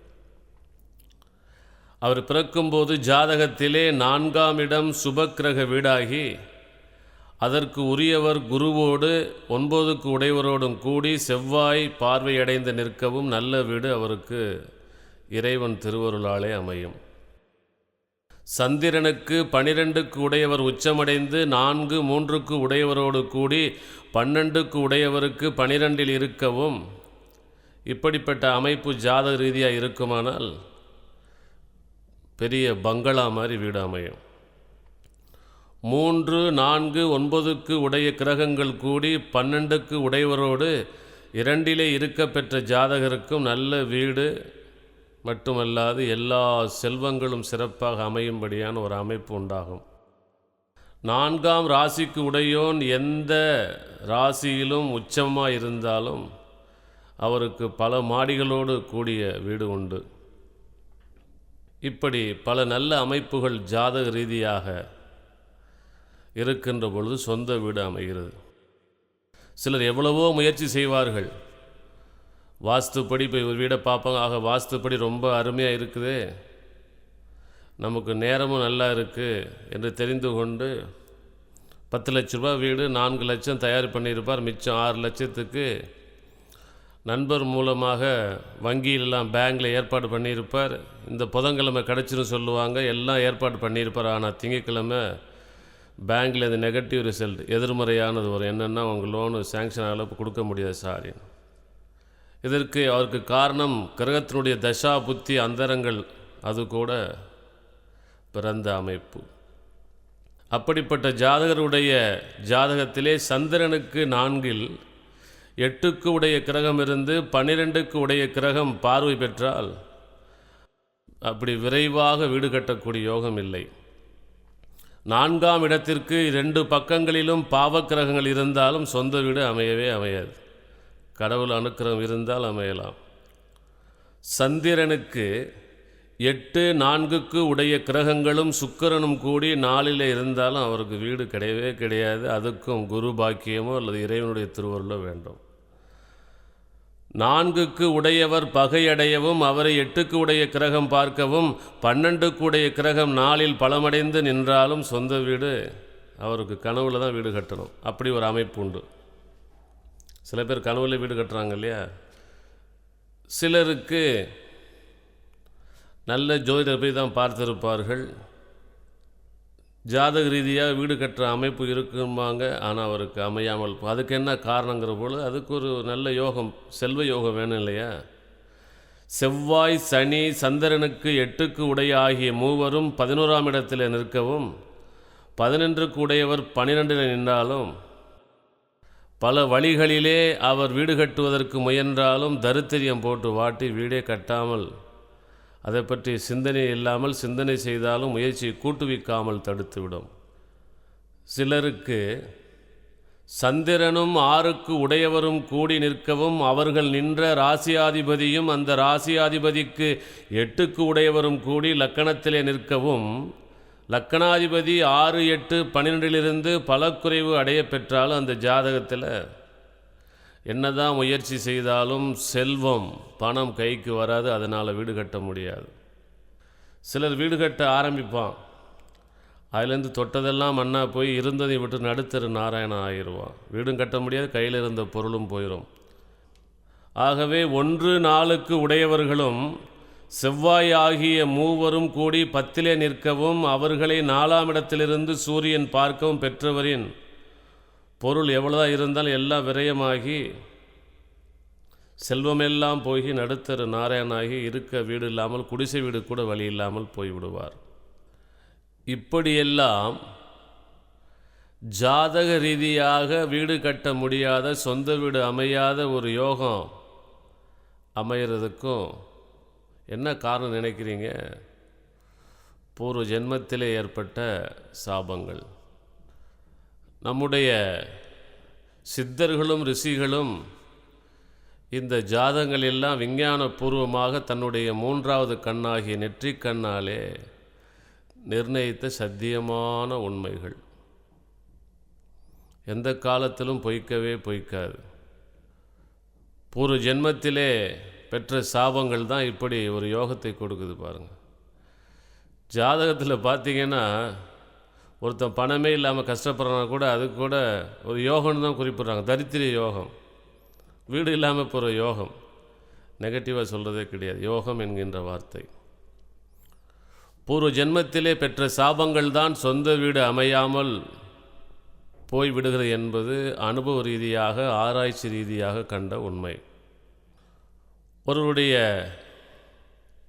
அவர் பிறக்கும்போது ஜாதகத்திலே 4ஆம் இடம் சுபக்கிரக வீடாகி அதற்கு உரியவர் குருவோடு 9க்கு உடையவரோடும் கூடி செவ்வாய் பார்வையடைந்து நிற்கவும் நல்ல வீடு அவருக்கு இறைவன் திருவருளாலே அமையும். சந்திரனுக்கு 12க்கு உடையவர் உச்சமடைந்து 4, 3க்கு உடையவரோடு கூடி 12க்கு உடையவருக்கு 12இல் இருக்கவும் இப்படிப்பட்ட அமைப்பு ஜாதக ரீதியாக இருக்குமானால் பெரிய பங்களா மாதிரி வீடு அமையும். 3, 4, 9க்கு உடைய கிரகங்கள் கூடி 12க்கு உடையவரோடு 2இலே இருக்க பெற்ற ஜாதகருக்கும் நல்ல வீடு மட்டுமல்லாது எல்லா செல்வங்களும் சிறப்பாக அமையும்படியான ஒரு அமைப்பு உண்டாகும். 4ஆம் ராசிக்கு உடையோன் எந்த ராசியிலும் உச்சமாக இருந்தாலும் அவருக்கு பல மாடிகளோடு கூடிய வீடு உண்டு. இப்படி பல நல்ல அமைப்புகள் ஜாதக ரீதியாக இருக்கின்ற பொழுது சொந்த வீடு அமைகிறது. சிலர் எவ்வளவோ முயற்சி செய்வார்கள், வாஸ்துப்படி போய் ஒரு வீடை பார்ப்பாங்க, ஆக வாஸ்துப்படி ரொம்ப அருமையாக இருக்குது, நமக்கு நேரமும் நல்லா இருக்குது என்று தெரிந்து கொண்டு 10 லட்ச ரூபா வீடு 4 லட்சம் தயார் பண்ணியிருப்பார், மிச்சம் 6 லட்சத்துக்கு நண்பர் மூலமாக வங்கியிலெல்லாம் பேங்கில் ஏற்பாடு பண்ணியிருப்பார். இந்த புதன்கிழமை கிடச்சிரும் சொல்லுவாங்க, எல்லாம் ஏற்பாடு பண்ணியிருப்பார். ஆனால் திங்கக்கிழமை பேங்கில் இது நெகட்டிவ் ரிசல்ட், எதிர்மறையானது வரும். என்னென்னா உங்கள் லோனு சேங்ஷன் அளவு கொடுக்க முடியாது சாரி. இதற்கு அவருக்கு காரணம் கிரகத்தினுடைய தசா புத்தி அந்தரங்கள், அது கூட பிறந்த அமைப்பு. அப்படிப்பட்ட ஜாதகருடைய ஜாதகத்திலே சந்திரனுக்கு 4இல் 8க்கு உடைய கிரகம் இருந்து 12க்கு உடைய கிரகம் பார்வை பெற்றால் அப்படி விரைவாக வீடு கட்டக்கூடிய யோகம் இல்லை. 4ஆம் இடத்திற்கு 2 பக்கங்களிலும் பாவக்கிரகங்கள் இருந்தாலும் சொந்த வீடு அமையவே அமையாது. கடவுள் அனுக்கிரகம் இருந்தால் அமையலாம். சந்திரனுக்கு 8, 4க்கு உடைய கிரகங்களும் சுக்கிரனும் கூடி 4ல் இருந்தாலும் அவருக்கு வீடு கிடையவே கிடையாது. அதுக்கும் குரு பாக்கியமோ அல்லது இறைவனுடைய திருவருளோ வேண்டும். 4க்கு உடையவர் பகையடையவும் அவரை 8க்கு உடைய கிரகம் பார்க்கவும் 12க்கு உடைய கிரகம் 4ல் பலமடைந்து நின்றாலும் சொந்த வீடு அவருக்கு கனவுல தான் வீடு கட்டணும். அப்படி ஒரு அமைப்பு உண்டு. சில பேர் கனவுல வீடு கட்டுறாங்க இல்லையா. சிலருக்கு நல்ல ஜோதிடர் போய் தான் பார்த்திருப்பார்கள். ஜாதக ரீதியாக வீடு கட்டுற அமைப்பு இருக்குமாங்க, ஆனால் அவருக்கு அமையாமல். அதுக்கு என்ன காரணங்கிற பொழுது அதுக்கு ஒரு நல்ல யோகம், செல்வ யோகம் வேணும் இல்லையா. செவ்வாய், சனி, சந்திரனுக்கு 8க்கு உடைய ஆகிய மூவரும் 11ஆம் இடத்தில் நிற்கவும் 11க்கு உடையவர் 12ல் நின்றாலும் பல வழிகளிலே அவர் வீடு கட்டுவதற்கு முயன்றாலும் தரித்திரியம் போட்டு வாட்டி வீடே கட்டாமல், அதை பற்றி சிந்தனை இல்லாமல் சிந்தனை செய்தாலும் முயற்சியை கூட்டுவிக்காமல் தடுத்துவிடும். சிலருக்கு சந்திரனும் 6க்கு உடையவரும் கூடி நிற்கவும் அவர்கள் நின்ற ராசியாதிபதியும் அந்த ராசியாதிபதிக்கு 8க்கு உடையவரும் கூடி லக்கணத்திலே நிற்கவும் லக்கணாதிபதி 6, 8, 12லிருந்து பலக்குறைவு அடைய பெற்றாலும் அந்த ஜாதகத்தில் என்னதான் முயற்சி செய்தாலும் செல்வம் பணம் கைக்கு வராது. அதனால் வீடு கட்ட முடியாது. சிலர் வீடு கட்ட ஆரம்பிப்பான், அதுலேருந்து தொட்டதெல்லாம் மண்ணா போய் இருந்ததை விட்டு நடுத்தரு நாராயணன் ஆகிடுவான். வீடும் கட்ட முடியாது, கையில் இருந்த பொருளும் போயிடும். ஆகவே 1, 4க்கு உடையவர்களும் செவ்வாய் ஆகிய மூவரும் கூடி 10லே நிற்கவும் அவர்களை 4ஆம் இடத்திலிருந்து சூரியன் பார்க்கவும் பெற்றவரின் பொருள் எவ்வளோதான் இருந்தாலும் எல்லாம் விரயமாகி செல்வமெல்லாம் போய் நடுத்தர நாராயணாகி இருக்க வீடு இல்லாமல் குடிசை வீடு கூட வழி இல்லாமல் போய்விடுவார். இப்படியெல்லாம் ஜாதக ரீதியாக வீடு கட்ட முடியாத, சொந்த வீடு அமையாத ஒரு யோகம் அமைகிறதுக்கும் என்ன காரணம் நினைக்கிறீங்க? பூர்வ ஜென்மத்திலே ஏற்பட்ட சாபங்கள். நம்முடைய சித்தர்களும் ரிஷிகளும் இந்த ஜாதகங்கள் எல்லாம் விஞ்ஞானபூர்வமாக தன்னுடைய 3வது கண்ணாகிய நெற்றிக் கண்ணாலே நிர்ணயித்த சத்தியமான உண்மைகள். எந்த காலத்திலும் பொய்க்கவே பொய்க்காது. பூர்வ ஜென்மத்திலே பெற்ற சாபங்கள் தான் இப்படி ஒரு யோகத்தை கொடுக்குது பாருங்கள். ஜாதகத்தில் பார்த்தீங்கன்னா ஒருத்தன் பணமே இல்லாமல் கஷ்டப்படுறனா கூட அதுக்கு கூட ஒரு யோகம்னு தான் குறிப்பிட்றாங்க. தரித்திர யோகம், வீடு இல்லாமல் போகிற யோகம். நெகட்டிவாக சொல்கிறதே கிடையாது. யோகம் என்கின்ற வார்த்தை பூர்வ ஜென்மத்திலே பெற்ற சாபங்கள் தான் சொந்த வீடு அமையாமல் போய்விடுகிறது என்பது அனுபவ ரீதியாக, ஆராய்ச்சி ரீதியாக கண்ட உண்மை. ஒருவருடைய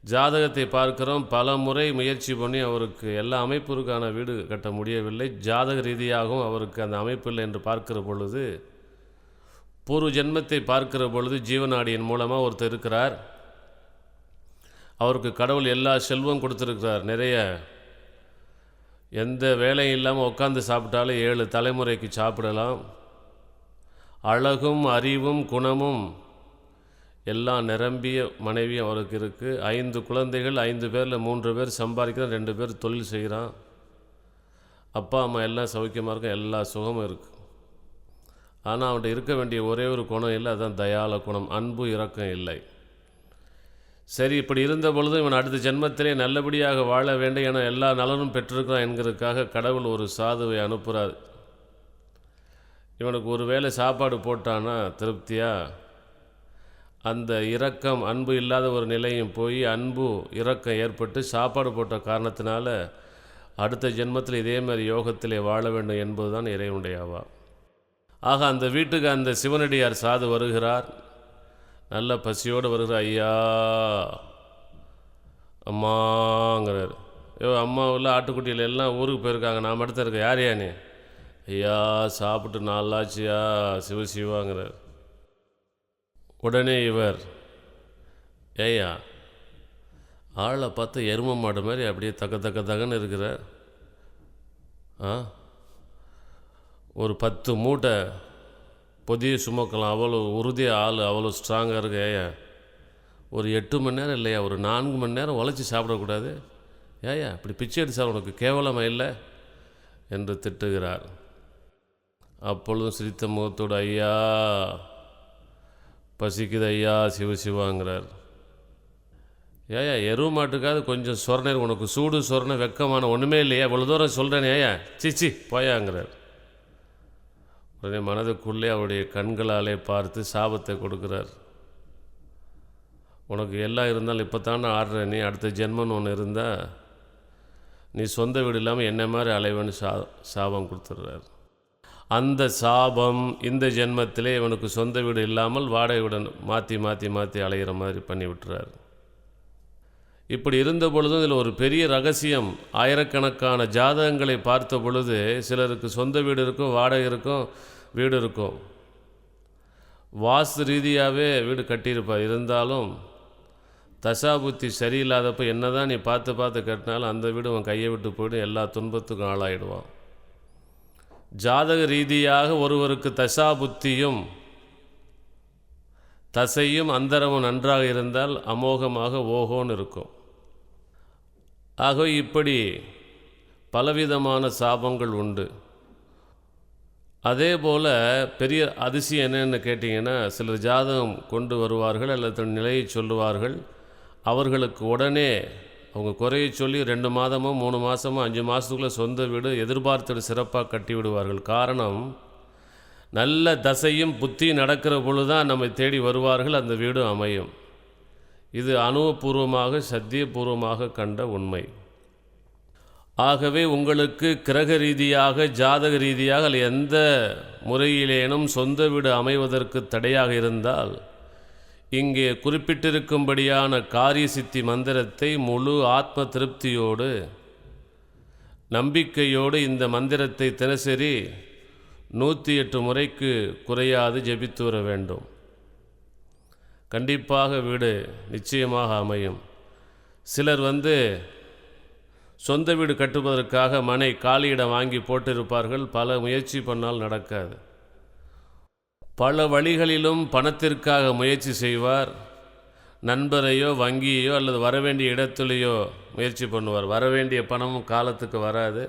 ஜாதகத்தை பார்க்கிறோம், பல முறை முயற்சி பண்ணி அவருக்கு எல்லா அமைப்பிற்கான வீடு கட்ட முடியவில்லை. ஜாதக ரீதியாகவும் அவருக்கு அந்த அமைப்பு இல்லை என்று பார்க்கிற பொழுது, பூர்வ ஜென்மத்தை பார்க்கிற பொழுது ஜீவநாடியின் மூலமாக ஒருத்தர் இருக்கிறார். அவருக்கு கடவுள் எல்லா செல்வம் கொடுத்துருக்கிறார். நிறைய எந்த வேலையும் இல்லாமல் உட்காந்து சாப்பிட்டாலும் 7 தலைமுறைக்கு சாப்பிடலாம். அழகும் அறிவும் குணமும் எல்லாம் நிரம்பிய மனைவி அவருக்கு இருக்குது. 5 குழந்தைகள், 5 பேரில் 3 பேர் சம்பாதிக்கிறான், 2 பேர் தொழில் செய்கிறான். அப்பா அம்மா எல்லாம் சௌக்கியமாக இருக்கும், எல்லா சுகமும் இருக்குது. ஆனால் அவன்கிட்ட இருக்க வேண்டிய ஒரே ஒரு குணம் இல்லை, அதுதான் தயால குணம், அன்பு இரக்கம் இல்லை. சரி, இப்படி இருந்த பொழுதும் இவன் அடுத்த ஜென்மத்திலே நல்லபடியாக வாழ வேண்டும் என எல்லா நலனும் பெற்றிருக்கிறான் என்கிறதுக்காக கடவுள் ஒரு சாதுவை அனுப்புகிறார். இவனுக்கு ஒரு வேளை சாப்பாடு போட்டான்னா திருப்தியாக, அந்த இரக்கம் அன்பு இல்லாத ஒரு நிலையும் போய் அன்பு இரக்கம் ஏற்பட்டு சாப்பாடு போட்ட காரணத்தினால அடுத்த ஜென்மத்தில் இதே மாதிரி யோகத்திலே வாழ வேண்டும் என்பது தான் இறைவனுடைய ஆவா. ஆக அந்த வீட்டுக்கு அந்த சிவனடியார் சாது வருகிறார். நல்ல பசியோடு வருகிறார். ஐயா அம்மாங்கிறார். அம்மா உள்ள ஆட்டுக்குட்டியில் எல்லாம் ஊருக்கு போயிருக்காங்க, நான் மட்டும் இருக்கேன். யார் யானே? ஐயா சாப்பிட்டு நாளாச்சியா சிவசிவாங்கிறார். உடனே இவர், ஏய்யா ஆளை பார்த்து எரும மாடு மாதிரி அப்படியே தக்க தக்கன்னு இருக்கிறார், ஒரு 10 மூட்டை பொதிய சுமக்கலாம், அவ்வளோ உறுதியாக ஆள், அவ்வளோ ஸ்ட்ராங்காக இருக்கு. ஏயா ஒரு 8 மணி நேரம் இல்லையா, ஒரு 4 மணி நேரம் உழைச்சி சாப்பிடக்கூடாது? ஏயா இப்படி பிச்சை எடுத்து உனக்கு கேவலமாக இல்லை என்று திட்டுகிறார். அப்பொழுதும் சிரித்த முகத்தோடு, ஐயா பசிக்குது ஐயா, சிவசிவாங்கிறார். ஏயா எருவு மாட்டுக்காவது கொஞ்சம் சொரணை, உனக்கு சூடு சொரணை வெக்கமான ஒன்றுமே இல்லையா, இவ்வளோ தூரம் சொல்கிறேனே ஏயா, சிச்சி போயாங்கிறார். உடனே மனதுக்குள்ளே அவருடைய கண்களாலே பார்த்து சாபத்தை கொடுக்குறார். உனக்கு எல்லாம் இருந்தாலும் இப்போ தானே ஆடுற, நீ அடுத்த ஜென்மன்னு ஒன்று இருந்தால் நீ சொந்த வீடு இல்லாமல் என்ன மாதிரி அலைவன்னு சாபம் கொடுத்துட்றார். அந்த சாபம் இந்த ஜென்மத்திலே இவனுக்கு சொந்த வீடு இல்லாமல் வாடகை வீடு மாற்றி மாற்றி மாற்றி அலைகிற மாதிரி பண்ணி விட்டுறார். இப்படி இருந்த பொழுதும் இதில் ஒரு பெரிய ரகசியம். ஆயிரக்கணக்கான ஜாதகங்களை பார்த்த பொழுது சிலருக்கு சொந்த வீடு இருக்கும், வாடகை இருக்கும், வீடு இருக்கும். வாஸ்து ரீதியாகவே வீடு கட்டியிருப்பார். இருந்தாலும் தசாபுத்தி சரியில்லாதப்போ என்ன தான் நீ பார்த்து பார்த்து கட்டினாலும் அந்த வீடு அவன் கையை விட்டு போய்டும், எல்லா துன்பத்துக்கும் ஆளாயிடுவான். ஜாதக ரீதியாக ஒருவருக்கு தசாபுத்தியும் தசையும் அந்தரமும் நன்றாக இருந்தால் அமோகமாக ஓஹோன்னு இருக்கும். ஆக இப்படி பலவிதமான சாபங்கள் உண்டு. அதே போல் பெரிய அதிசயம் என்னென்னு கேட்டிங்கன்னா, சிலர் ஜாதகம் கொண்டு வருவார்கள் அல்லது நிலையை சொல்லுவார்கள். அவர்களுக்கு உடனே அவங்க குறையை சொல்லி 2 மாதமோ 3 மாதமோ 5 மாதத்துக்குள்ளே சொந்த வீடு எதிர்பார்த்து சிறப்பாக கட்டி விடுவார்கள். காரணம், நல்ல தசையும் புத்தி நடக்கிற பொழுது தான் நம்மை தேடி வருவார்கள், அந்த வீடு அமையும். இது அனுபவபூர்வமாக சத்தியபூர்வமாக கண்ட உண்மை. ஆகவே உங்களுக்கு கிரக ரீதியாக ஜாதக ரீதியாக அல்ல எந்த முறையிலேனும் சொந்த வீடு அமைவதற்கு தடையாக இருந்தால் இங்கே குறிப்பிட்டிருக்கும்படியான காரிய சித்தி மந்திரத்தை முழு ஆத்ம திருப்தியோடு நம்பிக்கையோடு இந்த மந்திரத்தை தினசரி 108 முறைக்கு குறையாது ஜெபித்து வர வேண்டும். கண்டிப்பாக வீடு நிச்சயமாக அமையும். சிலர் சொந்த வீடு கட்டுவதற்காக மனை காலியிடம் வாங்கி போட்டிருப்பார்கள். பல முயற்சி பண்ணால் நடக்காது. பல வழிகளிலும் பணத்திற்காக முயற்சி செய்வார். நண்பரையோ வங்கியையோ அல்லது வரவேண்டிய இடத்துலையோ முயற்சி பண்ணுவார். வரவேண்டிய பணமும் காலத்துக்கு வராது.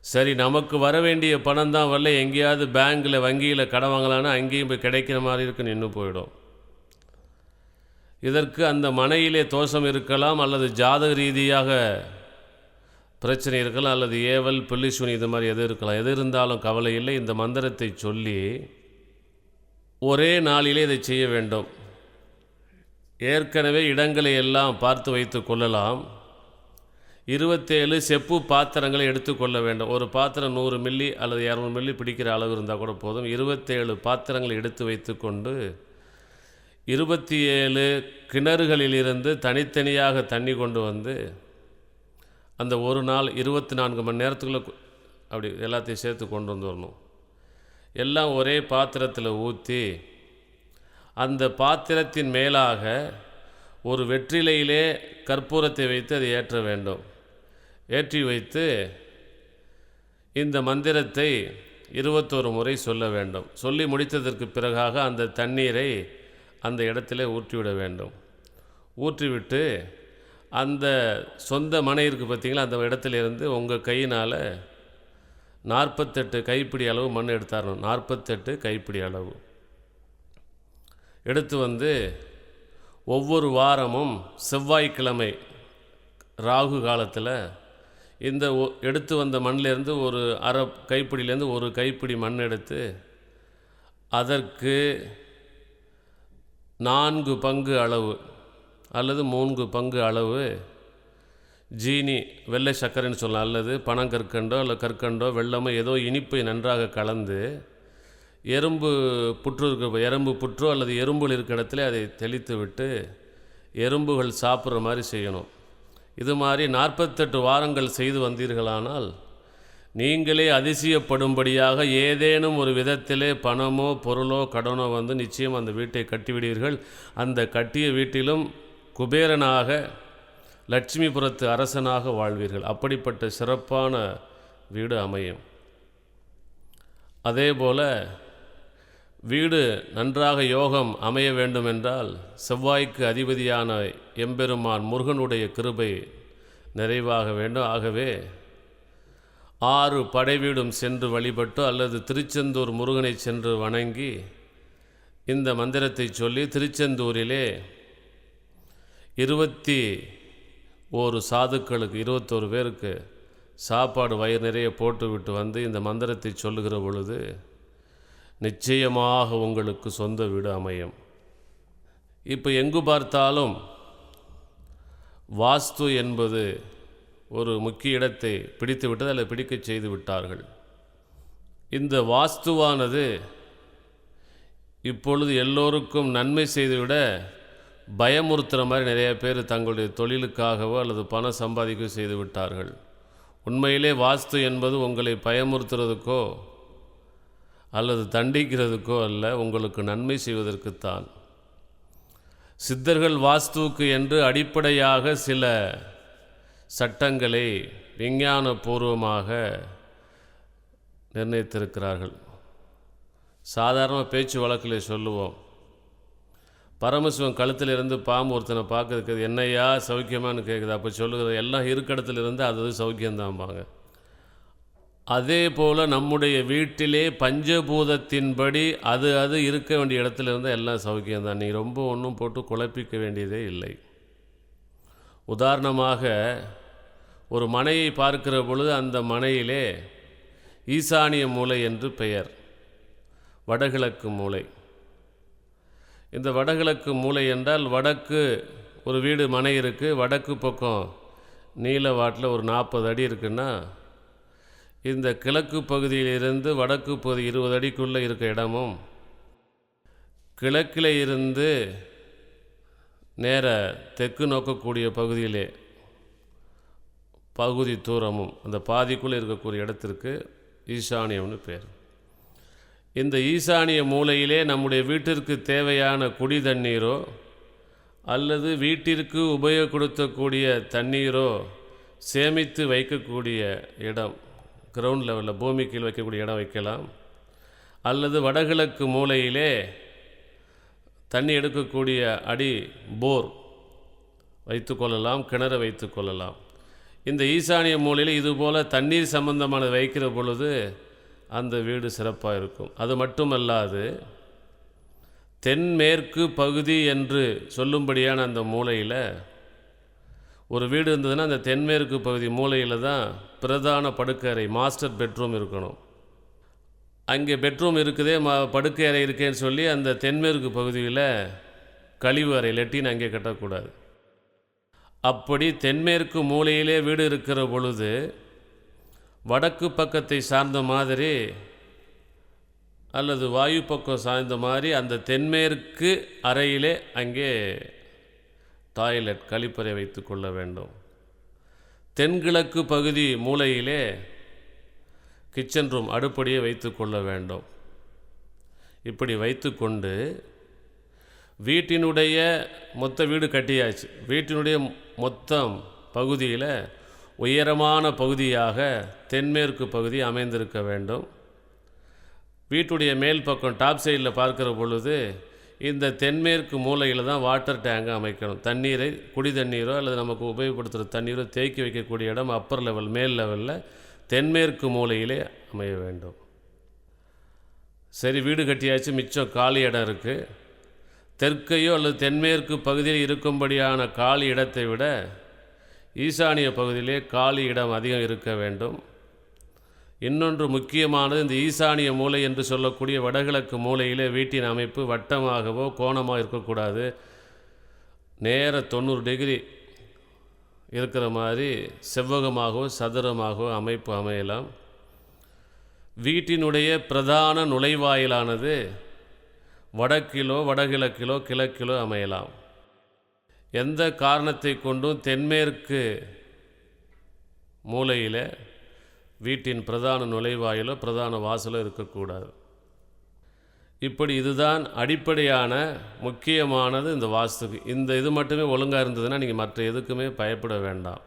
சரி, நமக்கு வரவேண்டிய பணம் தான் வரல, எங்கேயாவது பேங்கில் வங்கியில் கடன் வாங்கலான்னா அங்கேயும் போய் கிடைக்கிற மாதிரி இருக்கு, நின்று போயிடும். இதற்கு அந்த மனையிலே தோஷம் இருக்கலாம், அல்லது ஜாதக ரீதியாக பிரச்சனை இருக்கலாம், அல்லது ஏவல் பில்லிசுனி இது மாதிரி எது இருக்கலாம். எது இருந்தாலும் கவலை இல்லை. இந்த மந்திரத்தை சொல்லி ஒரே நாளிலே இதை செய்ய வேண்டும். ஏற்கனவே இடங்களை எல்லாம் பார்த்து வைத்து கொள்ளலாம். 27 செப்பு பாத்திரங்களை எடுத்துக்கொள்ள வேண்டும். ஒரு பாத்திரம் 100 மில்லி அல்லது 200 மில்லி பிடிக்கிற அளவு இருந்தால் கூட போதும். 27 பாத்திரங்களை எடுத்து வைத்து கொண்டு 27 கிணறுகளிலிருந்து தனித்தனியாக தண்ணி கொண்டு அந்த ஒரு நாள் 24 மணி நேரத்துக்குள்ளே அப்படி எல்லாத்தையும் சேர்த்து கொண்டு வரணும். எல்லாம் ஒரே பாத்திரத்தில் ஊற்றி அந்த பாத்திரத்தின் மேலாக ஒரு வெற்றிலையிலே கற்பூரத்தை வைத்து அதை ஏற்ற வேண்டும். ஏற்றி வைத்து இந்த மந்திரத்தை 21 முறை சொல்ல வேண்டும். சொல்லி முடித்ததற்கு பிறகாக அந்த தண்ணீரை அந்த இடத்திலே ஊற்றிவிட வேண்டும். ஊற்றிவிட்டு அந்த சொந்த மனை இருக்குது பார்த்தீங்களா, அந்த இடத்துலேருந்து உங்கள் கையினால் 48 கைப்பிடி அளவு மண் எடுத்தாரணும். 48 கைப்பிடி அளவு எடுத்து ஒவ்வொரு வாரமும் செவ்வாய்க்கிழமை ராகு காலத்தில் இந்த எடுத்து வந்த மண்ணிலேருந்து ஒரு அரை கைப்பிடியிலேருந்து ஒரு கைப்பிடி மண் எடுத்து அதற்கு 4 பங்கு அளவு அல்லது 3 பங்கு அளவு ஜீனி, வெள்ளை சர்க்கரைன்னு சொல்லலாம், அல்லது பனங்கற்கண்டோ அல்லது கற்கண்டோ வெள்ளமோ ஏதோ இனிப்பை நன்றாக கலந்து எறும்பு புற்றோ அல்லது எறும்புகள் இருக்கிற இடத்துல அதை தெளித்து விட்டு எறும்புகள் சாப்பிட்ற மாதிரி செய்யணும். இது மாதிரி 48 வாரங்கள் செய்து வந்தீர்களானால் நீங்களே அதிசயப்படும்படியாக ஏதேனும் ஒரு விதத்திலே பணமோ பொருளோ கடனோ நிச்சயம் அந்த வீட்டை கட்டிவிடுவீர்கள். அந்த கட்டிய வீட்டிலும் குபேரனாக லட்சுமிபுரத்து அரசனாக வாழ்வீர்கள். அப்படிப்பட்ட சிறப்பான வீடு அமையும். அதேபோல் வீடு நன்றாக யோகம் அமைய வேண்டுமென்றால் செவ்வாய்க்கு அதிபதியான எம்பெருமான் முருகனுடைய கிருபை நிறைவாக வேண்டும். ஆகவே 6 படை வீடும் சென்று வழிபட்டு அல்லது திருச்செந்தூர் முருகனை சென்று வணங்கி இந்த மந்திரத்தை சொல்லி திருச்செந்தூரிலே 21 சாதுக்களுக்கு 21 பேருக்கு சாப்பாடு வயிறு நிறைய போட்டுவிட்டு வந்து இந்த மந்திரத்தை சொல்லுகிற பொழுது நிச்சயமாக உங்களுக்கு சொந்த வீடு அமையும். இப்போ எங்கு பார்த்தாலும் வாஸ்து என்பது ஒரு முக்கிய இடத்தை பிடித்து விட்டது அல்லது பிடிக்கச் செய்து விட்டார்கள். இந்த வாஸ்துவானது இப்பொழுது எல்லோருக்கும் நன்மை செய்துவிட பயமுறுத்துகிற மாதிரி நிறைய பேர் தங்களுடைய தொழிலுக்காகவோ அல்லது பணம் சம்பாதிக்கவோ செய்து விட்டார்கள். உண்மையிலே வாஸ்து என்பது உங்களை பயமுறுத்துறதுக்கோ அல்லது தண்டிக்கிறதுக்கோ அல்ல, உங்களுக்கு நன்மை செய்வதற்குத்தான். சித்தர்கள் வாஸ்துவுக்கு என்று அடிப்படையாக சில சட்டங்களை விஞ்ஞானபூர்வமாக நிர்ணயித்திருக்கிறார்கள். சாதாரண பேச்சு வழக்கில் சொல்லுவோம், பரமசிவன் கழுத்தில் இருந்து பாம்பு ஒருத்தனை பார்க்கறதுக்கு என்னையா சௌக்கியமானு கேட்குது. அப்போ சொல்லுகிறது எல்லாம் இருக்கடத்தில் இருந்து அது சௌக்கியம்தான்பாங்க. அதே போல் நம்முடைய வீட்டிலே பஞ்சபூதத்தின்படி அது இருக்க வேண்டிய இடத்துல இருந்து எல்லாம் சௌக்கியம்தான். நீ ரொம்ப ஒன்றும் போட்டு குழப்பிக்க வேண்டியதே இல்லை. உதாரணமாக ஒரு மனையை பார்க்கிற பொழுது அந்த மனையிலே ஈசானிய மூலை என்று பெயர், வடகிழக்கு மூலை. இந்த வடகிழக்கு மூலை என்றால் வடக்கு ஒரு வீடு மனை இருக்குது, வடக்கு பக்கம் நீல வாட்டில் ஒரு 40 அடி இருக்குன்னா இந்த கிழக்கு பகுதியிலிருந்து வடக்கு பகுதி 20 அடிக்குள்ளே இருக்க இடமும் கிழக்கில் இருந்து நேர தெற்கு நோக்கக்கூடிய பகுதியிலே பகுதி தூரமும் அந்த பாதிக்குள்ளே இருக்கக்கூடிய இடத்திற்கு ஈசானியம்னு பேர். இந்த ஈசானிய மூலையிலே நம்முடைய வீட்டிற்கு தேவையான குடி தண்ணீரோ அல்லது வீட்டிற்கு உபயோகப்படுத்தக்கூடிய தண்ணீரோ சேமித்து வைக்கக்கூடிய இடம், கிரவுண்ட் லெவலில் பூமி கீழ் வைக்கக்கூடிய இடம் வைக்கலாம். அல்லது வடகிழக்கு மூலையிலே தண்ணி எடுக்கக்கூடிய அடி போர் வைத்து கொள்ளலாம், கிணறு வைத்து கொள்ளலாம். இந்த ஈசானிய மூலையில் இதுபோல் தண்ணீர் சம்பந்தமானது வைக்கிற பொழுது அந்த வீடு சிறப்பாக இருக்கும். அது மட்டுமல்லாது தென்மேற்கு பகுதி என்று சொல்லும்படியான அந்த மூலையில் ஒரு வீடு இருந்ததுன்னா அந்த தென்மேற்கு பகுதி மூலையில் தான் பிரதான படுக்கறை, மாஸ்டர் பெட்ரூம் இருக்கணும். அங்கே பெட்ரூம் இருக்குதே, படுக்கை அறை இருக்கேன்னு சொல்லி அந்த தென்மேற்கு பகுதியில் கழிவு அறை, லெட்டின் அங்கே கட்டக்கூடாது. அப்படி தென்மேற்கு மூலையிலே வீடு இருக்கிற பொழுது வடக்கு பக்கத்தை சார்ந்த மாதிரி அல்லது வாயு பக்கம் சார்ந்த மாதிரி அந்த தென்மேற்கு அறையிலே அங்கே டாய்லெட், கழிப்பறை வைத்து கொள்ள வேண்டும். தென்கிழக்கு பகுதி மூலையிலே கிச்சன் ரூம், அடுப்படியை வைத்து கொள்ள வேண்டும். இப்படி வைத்து கொண்டு வீட்டினுடைய மொத்த வீடு கட்டியாச்சு. வீட்டினுடைய மொத்தம் பகுதியில் உயரமான பகுதியாக தென்மேற்கு பகுதி அமைந்திருக்க வேண்டும். வீட்டுடைய மேல் பக்கம் டாப் சைடில் பார்க்குற பொழுது இந்த தென்மேற்கு மூலையில் தான் வாட்டர் டேங்கை அமைக்கணும். தண்ணீரை, குடி தண்ணீரோ அல்லது நமக்கு உபயோகப்படுத்துகிற தண்ணீரோ தேக்கி வைக்கக்கூடிய இடம் அப்பர் லெவல், மேல் லெவலில் தென்மேற்கு மூலையிலே அமைய வேண்டும். சரி, வீடு கட்டியாச்சு, மிச்சம் காலி இடம் இருக்குது. தெற்கையோ அல்லது தென்மேற்கு பகுதியில் இருக்கும்படியான காலி இடத்தை விட ஈசானிய பகுதியிலே காலி இடம் அதிகம் இருக்க வேண்டும். இன்னொன்று முக்கியமானது, இந்த ஈசானிய மூலை என்று சொல்லக்கூடிய வடகிழக்கு மூலையிலே வீட்டின் அமைப்பு வட்டமாகவோ கோணமாக இருக்கக்கூடாது. நேர 90 டிகிரி இருக்கிற மாதிரி செவ்வகமாகவோ சதுரமாகவோ அமைப்பு அமையலாம். வீட்டினுடைய பிரதான நுழைவாயிலானது வடக்கிலோ வடகிழக்கிலோ கிழக்கிலோ அமையலாம். எந்த காரணத்தை கொண்டும் தென்மேற்கு மூலையில் வீட்டின் பிரதான நுழைவாயிலோ பிரதான வாசலோ இருக்கக்கூடாது. இப்படி இதுதான் அடிப்படையான முக்கியமானது இந்த வாஸ்துக்கு. இந்த இது மட்டுமே ஒழுங்காக இருந்ததுன்னா நீங்கள் மற்ற எதுக்குமே பயப்பட வேண்டாம்.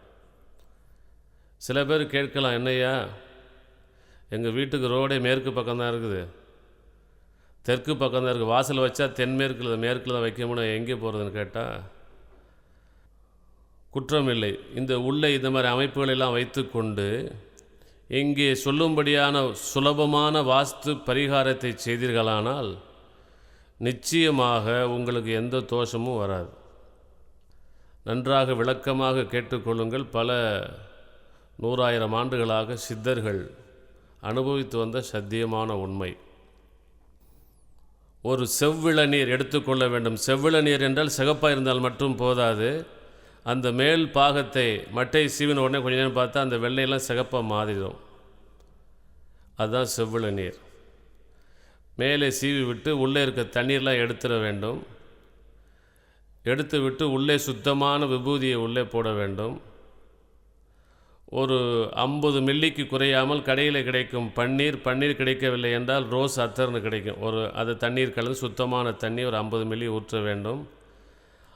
சில பேர் கேட்கலாம், என்னையா எங்கள் வீட்டுக்கு ரோடே மேற்கு பக்கம்தான் இருக்குது, தெற்கு பக்கம்தான் இருக்குது. வாசல் வச்சா தென்மேற்கில் மேற்கில் தான் வைக்க முடியும், எங்கே போகிறதுன்னு கேட்டால் குற்றம் இல்லை. இந்த உள்ளே இந்த மாதிரி அமைப்புகளெல்லாம் வைத்து கொண்டு இங்கே சொல்லும்படியான சுலபமான வாஸ்து பரிகாரத்தை செய்தீர்களானால் நிச்சயமாக உங்களுக்கு எந்த தோஷமும் வராது. நன்றாக விளக்கமாக கேட்டுக்கொள்ளுங்கள். பல 100,000 ஆண்டுகளாக சித்தர்கள் அனுபவித்து வந்த சத்தியமான உண்மை. ஒரு செவ்விளநீர் எடுத்துக்கொள்ள வேண்டும். செவ்விளநீர் என்றால் சிகப்பாக இருந்தால் மட்டும் போதாது, அந்த மேல் பாகத்தை மட்டை சீவின உடனே கொஞ்ச நேரம் பார்த்தா அந்த வெள்ளையெல்லாம் சிகப்பாக மாறிடும். அதுதான் செவ்விளநீர். மேலே சீவி விட்டு உள்ளே இருக்க தண்ணீர்லாம் எடுத்துட வேண்டும். எடுத்து விட்டு உள்ளே சுத்தமான விபூதியை உள்ளே போட வேண்டும். ஒரு 50 மில்லிக்கு குறையாமல் கடையில் கிடைக்கும் பன்னீர் கிடைக்கவில்லை என்றால் ரோஸ் அத்தர்னு கிடைக்கும். அது தண்ணீர் கலந்து சுத்தமான தண்ணி ஒரு 50 மில்லி ஊற்ற வேண்டும்.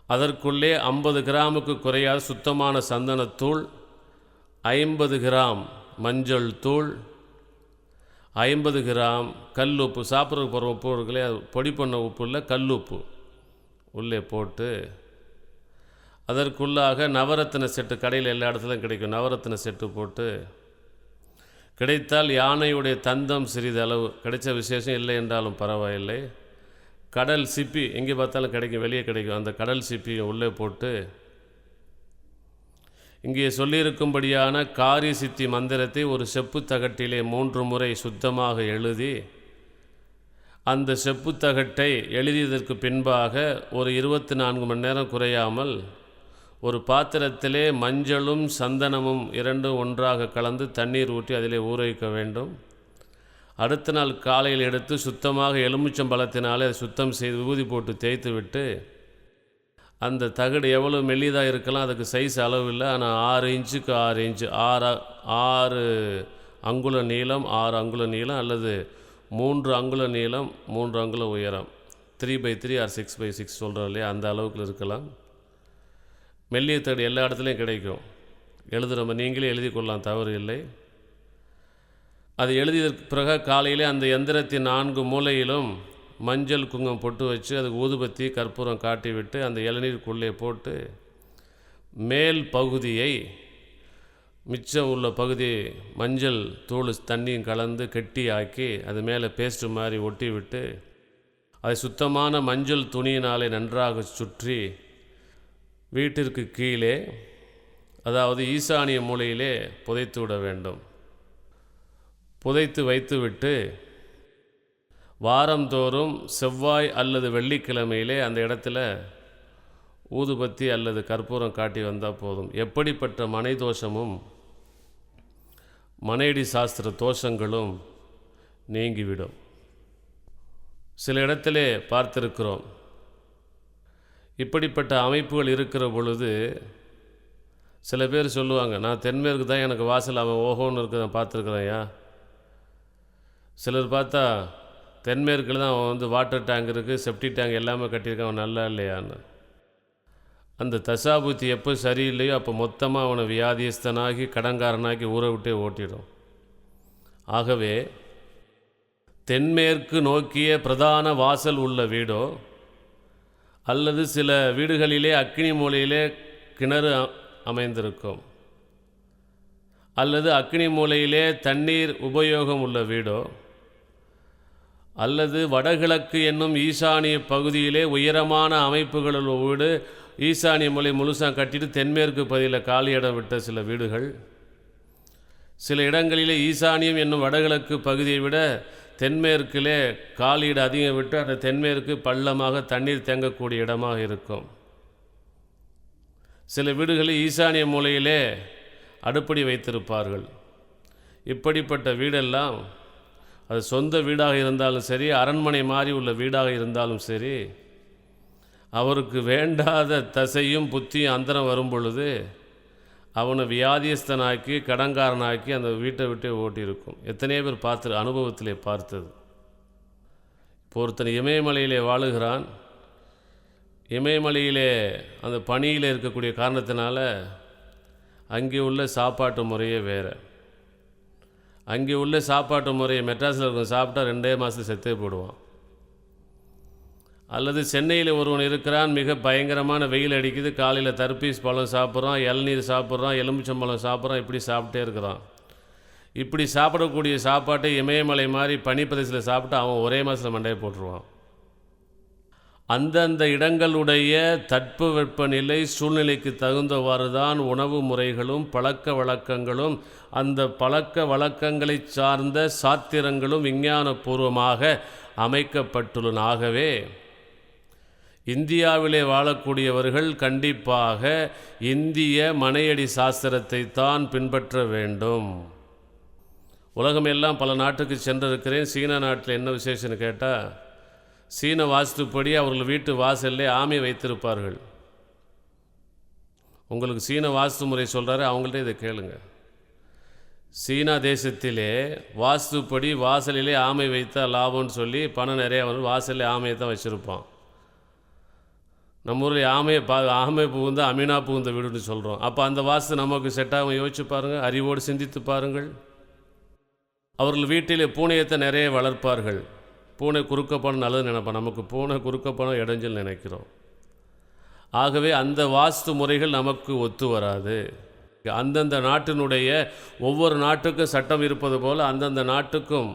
அதற்குள்ளே 50 கிராமுக்கு குறையாத சுத்தமான சந்தனத்தூள், 50 கிராம் மஞ்சள் தூள், 50 கிராம் கல் உப்பு, சாப்பிட்றதுக்கு போகிற உப்பு இருக்குல்லையே, பொடி பண்ண உப்பு இல்லை, கல் உப்பு உள்ளே போட்டு அதற்குள்ளாக நவரத்தின செட்டு, கடையில் எல்லா இடத்துலையும் கிடைக்கும், நவரத்தின செட்டு போட்டு, கிடைத்தால் யானையுடைய தந்தம் சிறிதளவு, கிடைச்ச விசேஷம் இல்லை என்றாலும் பரவாயில்லை, கடல் சிப்பி எங்கே பார்த்தாலும் கிடைக்கும், வெளியே கிடைக்கும், அந்த கடல் சிப்பியை உள்ளே போட்டு இங்கே சொல்லியிருக்கும்படியான காரிய சித்தி மந்திரத்தை ஒரு செப்பு தகட்டிலே 3 முறை சுத்தமாக எழுதி, அந்த செப்பு தகட்டை எழுதியதற்கு பின்பாக ஒரு 24 மணி நேரம் குறையாமல் ஒரு பாத்திரத்திலே மஞ்சளும் சந்தனமும் 2 ஒன்றாக கலந்து தண்ணீர் ஊற்றி அதிலே ஊற வைக்க வேண்டும். அடுத்த நாள் காலையில் எடுத்து சுத்தமாக எலுமிச்சம்பழத்தினாலே சுத்தம் செய்து விபூதி போட்டு தேய்த்து விட்டு, அந்த தகடு எவ்வளோ மெல்லிதாக இருக்கலாம், அதுக்கு சைஸ் அளவு இல்லை, ஆனால் 6 இன்ச்சுக்கு 6 இன்ச்சு, 6 அங்குல நீளம், 6 அங்குல நீளம், அல்லது 3 அங்குல நீளம், 3 அங்குல உயரம், 3x3 ஆர் 6x6 சொல்கிறோம் இல்லையா, அந்த அளவுக்கு இருக்கலாம். மெல்லிய தகடு எல்லா இடத்துலையும் கிடைக்கும். எழுதுகிறோம், நீங்களே எழுதி கொள்ளலாம், தவறு இல்லை. அது எழுதியதற்கு பிறகு காலையிலே அந்த எந்திரத்தின் 4 மூலையிலும் மஞ்சள் குங்குமம் பொட்டு வச்சு அதுக்கு ஊதுபத்தி கற்பூரம் காட்டி விட்டு அந்த இளநீருக்குள்ளே போட்டு மேல் பகுதியை, மிச்சம் உள்ள பகுதி மஞ்சள் தூள் தண்ணியும் கலந்து கெட்டியாக்கி அது மேலே பேஸ்ட்டு மாதிரி ஒட்டி விட்டு அதை சுத்தமான மஞ்சள் துணியினாலே நன்றாக சுற்றி வீட்டிற்கு கீழே, அதாவது ஈசானிய மூலையிலே புதைத்து விட வேண்டும். புதைத்து வைத்துவிட்டு வாரந்தோறும் செவ்வாய் அல்லது வெள்ளிக்கிழமையிலே அந்த இடத்துல ஊதுபத்தி அல்லது கற்பூரம் காட்டி வந்தால் போதும். எப்படிப்பட்ட மனை தோஷமும் மனையடி சாஸ்திர தோஷங்களும் நீங்கிவிடும். சில இடத்திலே பார்த்திருக்கிறோம், இப்படிப்பட்ட அமைப்புகள் இருக்கிற பொழுது சில பேர் சொல்லுவாங்க, நான் தென்மேற்கு தான் எனக்கு வாசல், அவன் ஓஹோன்னு இருக்குது, நான் பார்த்துருக்குறேன்யா. சிலர் பார்த்தா தென்மேற்கில் தான் அவன் வாட்டர் டேங்க் இருக்குது, செப்டி டேங்க் எல்லாமே கட்டியிருக்கான், அவன் நல்லா இல்லையான்னு. அந்த தசாபுத்தி எப்போ சரியில்லையோ அப்போ மொத்தமாக அவனை வியாதியஸ்தனாகி கடன்காரனாக்கி ஊரை விட்டே ஓட்டிடும். ஆகவே தென்மேற்கு நோக்கிய பிரதான வாசல் உள்ள வீடோ அல்லது சில வீடுகளிலே அக்னி மூலையிலே கிணறு அமைந்திருக்கும், அல்லது அக்னி மூலையிலே தண்ணீர் உபயோகம் உள்ள வீடோ, அல்லது வடகிழக்கு என்னும் ஈசானிய பகுதியிலே உயரமான அமைப்புகள் உள்ள வீடு, ஈசானிய மூலை முழுசாக கட்டிட்டு தென்மேற்கு பகுதியில் காலி இடம் விட்ட சில வீடுகள், சில இடங்களிலே ஈசானியம் என்னும் வடகிழக்கு பகுதியை விட தென்மேற்கிலே காலியிட அதிகம் விட்டு அந்த தென்மேற்கு பள்ளமாக தண்ணீர் தேங்கக்கூடிய இடமாக இருக்கும். சில வீடுகளில் ஈசானிய மூலையிலே அடுப்படி வைத்திருப்பார்கள். இப்படிப்பட்ட வீடெல்லாம் அது சொந்த வீடாக இருந்தாலும் சரி, அரண்மனை மாதிரி உள்ள வீடாக இருந்தாலும் சரி, அவருக்கு வேண்டாத தசையும் புத்தியும் அந்தரம் வரும் பொழுது அவனை வியாதியஸ்தனாக்கி கடன்காரனாக்கி அந்த வீட்டை விட்டே ஓட்டியிருக்கும். எத்தனையோ பேர் அனுபவத்திலே பார்த்தது. இப்போ ஒருத்தன் இமயமலையிலே வாழுகிறான். இமயமலையிலே அந்த பனியில் இருக்கக்கூடிய காரணத்தினால அங்கே உள்ள சாப்பாட்டு முறையே வேறு. அங்கே உள்ள சாப்பாட்டு முறையை மெட்ராஸில் இருக்கும் சாப்பிட்டா 2 மாதத்துக்கு செத்தே போடுவான். அல்லது சென்னையில் ஒருவன் இருக்கிறான், மிக பயங்கரமான வெயில் அடிக்குது, காலையில் தர்பீஸ் பழம் சாப்பிட்றான், இளநீர் சாப்பிட்றான், எலுமிச்சம்பழம் சாப்பிட்றான், இப்படி சாப்பிட்டே இருக்கிறான். இப்படி சாப்பிடக்கூடிய சாப்பாட்டை இமயமலை மாதிரி பனிப்பிரதேசத்தில் சாப்பிட்டு அவன் ஒரே மாதத்தில் மண்டையை போட்டுருவான். அந்தந்த இடங்களுடைய தட்பவெப்பநிலை சூழ்நிலைக்கு தகுந்தவாறு தான் உணவு முறைகளும் பழக்க வழக்கங்களும் அந்த பழக்க வழக்கங்களை சார்ந்த சாத்திரங்களும் விஞ்ஞானபூர்வமாக அமைக்கப்பட்டுள்ளன. ஆகவே இந்தியாவிலே வாழக்கூடியவர்கள் கண்டிப்பாக இந்திய மனையடி சாஸ்திரத்தை தான் பின்பற்ற வேண்டும். உலகமெல்லாம் பல நாட்டுக்கு சென்றிருக்கிறேன். சீன நாட்டில் என்ன விசேஷம்னு கேட்டால், சீன வாஸ்துப்படி அவர்கள் வீட்டு வாசல்லே ஆமை வைத்திருப்பார்கள். உங்களுக்கு சீன வாஸ்து முறை சொல்கிறாரு, அவங்கள்ட்ட இதை கேளுங்க. சீனா தேசத்திலே வாஸ்துப்படி வாசலிலே ஆமை வைத்தால் லாபம்னு சொல்லி பணம் நிறையா வந்து வாசலில் ஆமையை தான் வச்சுருப்பான். நம்ம ஊரில் ஆமை புகுந்த அமீனா புகுந்த வீடுன்னு சொல்கிறோம். அப்போ அந்த வாஸ்து நமக்கு செட்டாக யோசிச்சு பாருங்கள், அறிவோடு சிந்தித்து பாருங்கள். அவர்கள் வீட்டிலே பூனையத்தை நிறைய வளர்ப்பார்கள். பூனை குறுக்க பணம் நல்லது நினைப்போம், நமக்கு பூனை குறுக்க பணம் இடைஞ்சல் நினைக்கிறோம். ஆகவே அந்த வாஸ்து முறைகள் நமக்கு ஒத்து வராது. அந்தந்த நாட்டினுடைய ஒவ்வொரு நாட்டுக்கும் சட்டம் இருப்பது போல் அந்தந்த நாட்டுக்கும்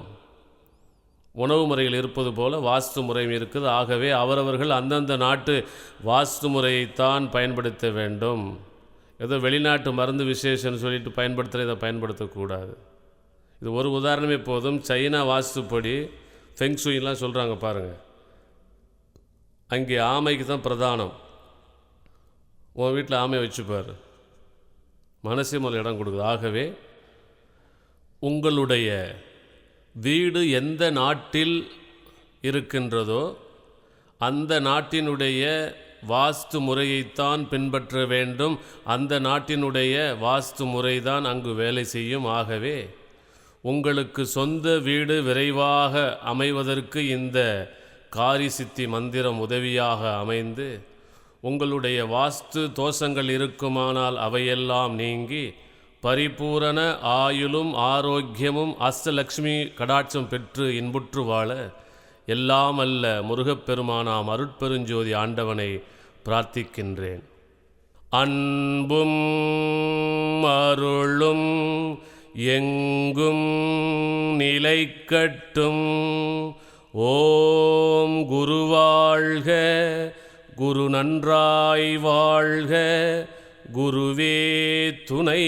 உணவு முறைகள் இருப்பது போல் வாஸ்து முறையும் இருக்குது. ஆகவே அவரவர்கள் அந்தந்த நாட்டு வாஸ்து முறையைத்தான் பயன்படுத்த வேண்டும். ஏதோ வெளிநாட்டு மருந்து விசேஷம்னு சொல்லிட்டு பயன்படுத்துகிற இதை பயன்படுத்தக்கூடாது. இது ஒரு உதாரணமே போதும். சைனா வாஸ்துப்படி ஃபெங்ஷுயிலாம் சொல்கிறாங்க பாருங்கள். அங்கே ஆமைக்கு தான் பிரதானம். உன் வீட்டில் ஆமை வச்சுப்பார், மனசே முதல் இடம் கொடுக்குது. ஆகவே உங்களுடைய வீடு எந்த நாட்டில் இருக்கின்றதோ அந்த நாட்டினுடைய வாஸ்து முறையைத்தான் பின்பற்ற வேண்டும். அந்த நாட்டினுடைய வாஸ்து முறைதான் அங்கு வேலை செய்யும். ஆகவே உங்களுக்கு சொந்த வீடு விரைவாக அமைவதற்கு இந்த காரி சித்தி மந்திரம் உதவியாக அமைந்து உங்களுடைய வாஸ்து தோஷங்கள் இருக்குமானால் அவையெல்லாம் நீங்கி பரிபூரண ஆயுளும் ஆரோக்கியமும் அஷ்டலக்ஷ்மி கடாட்சம் பெற்று இன்புற்று வாழ எல்லாம் அல்ல முருகப்பெருமானாம் அருட்பெருஞ்சோதி ஆண்டவனை பிரார்த்திக்கின்றேன். அன்பும் அருளும் எங்கும் நிலைக்கட்டும். ஓம் குரு வாழ்க, குரு நன்றாய் வாழ்க, குருவே துணை.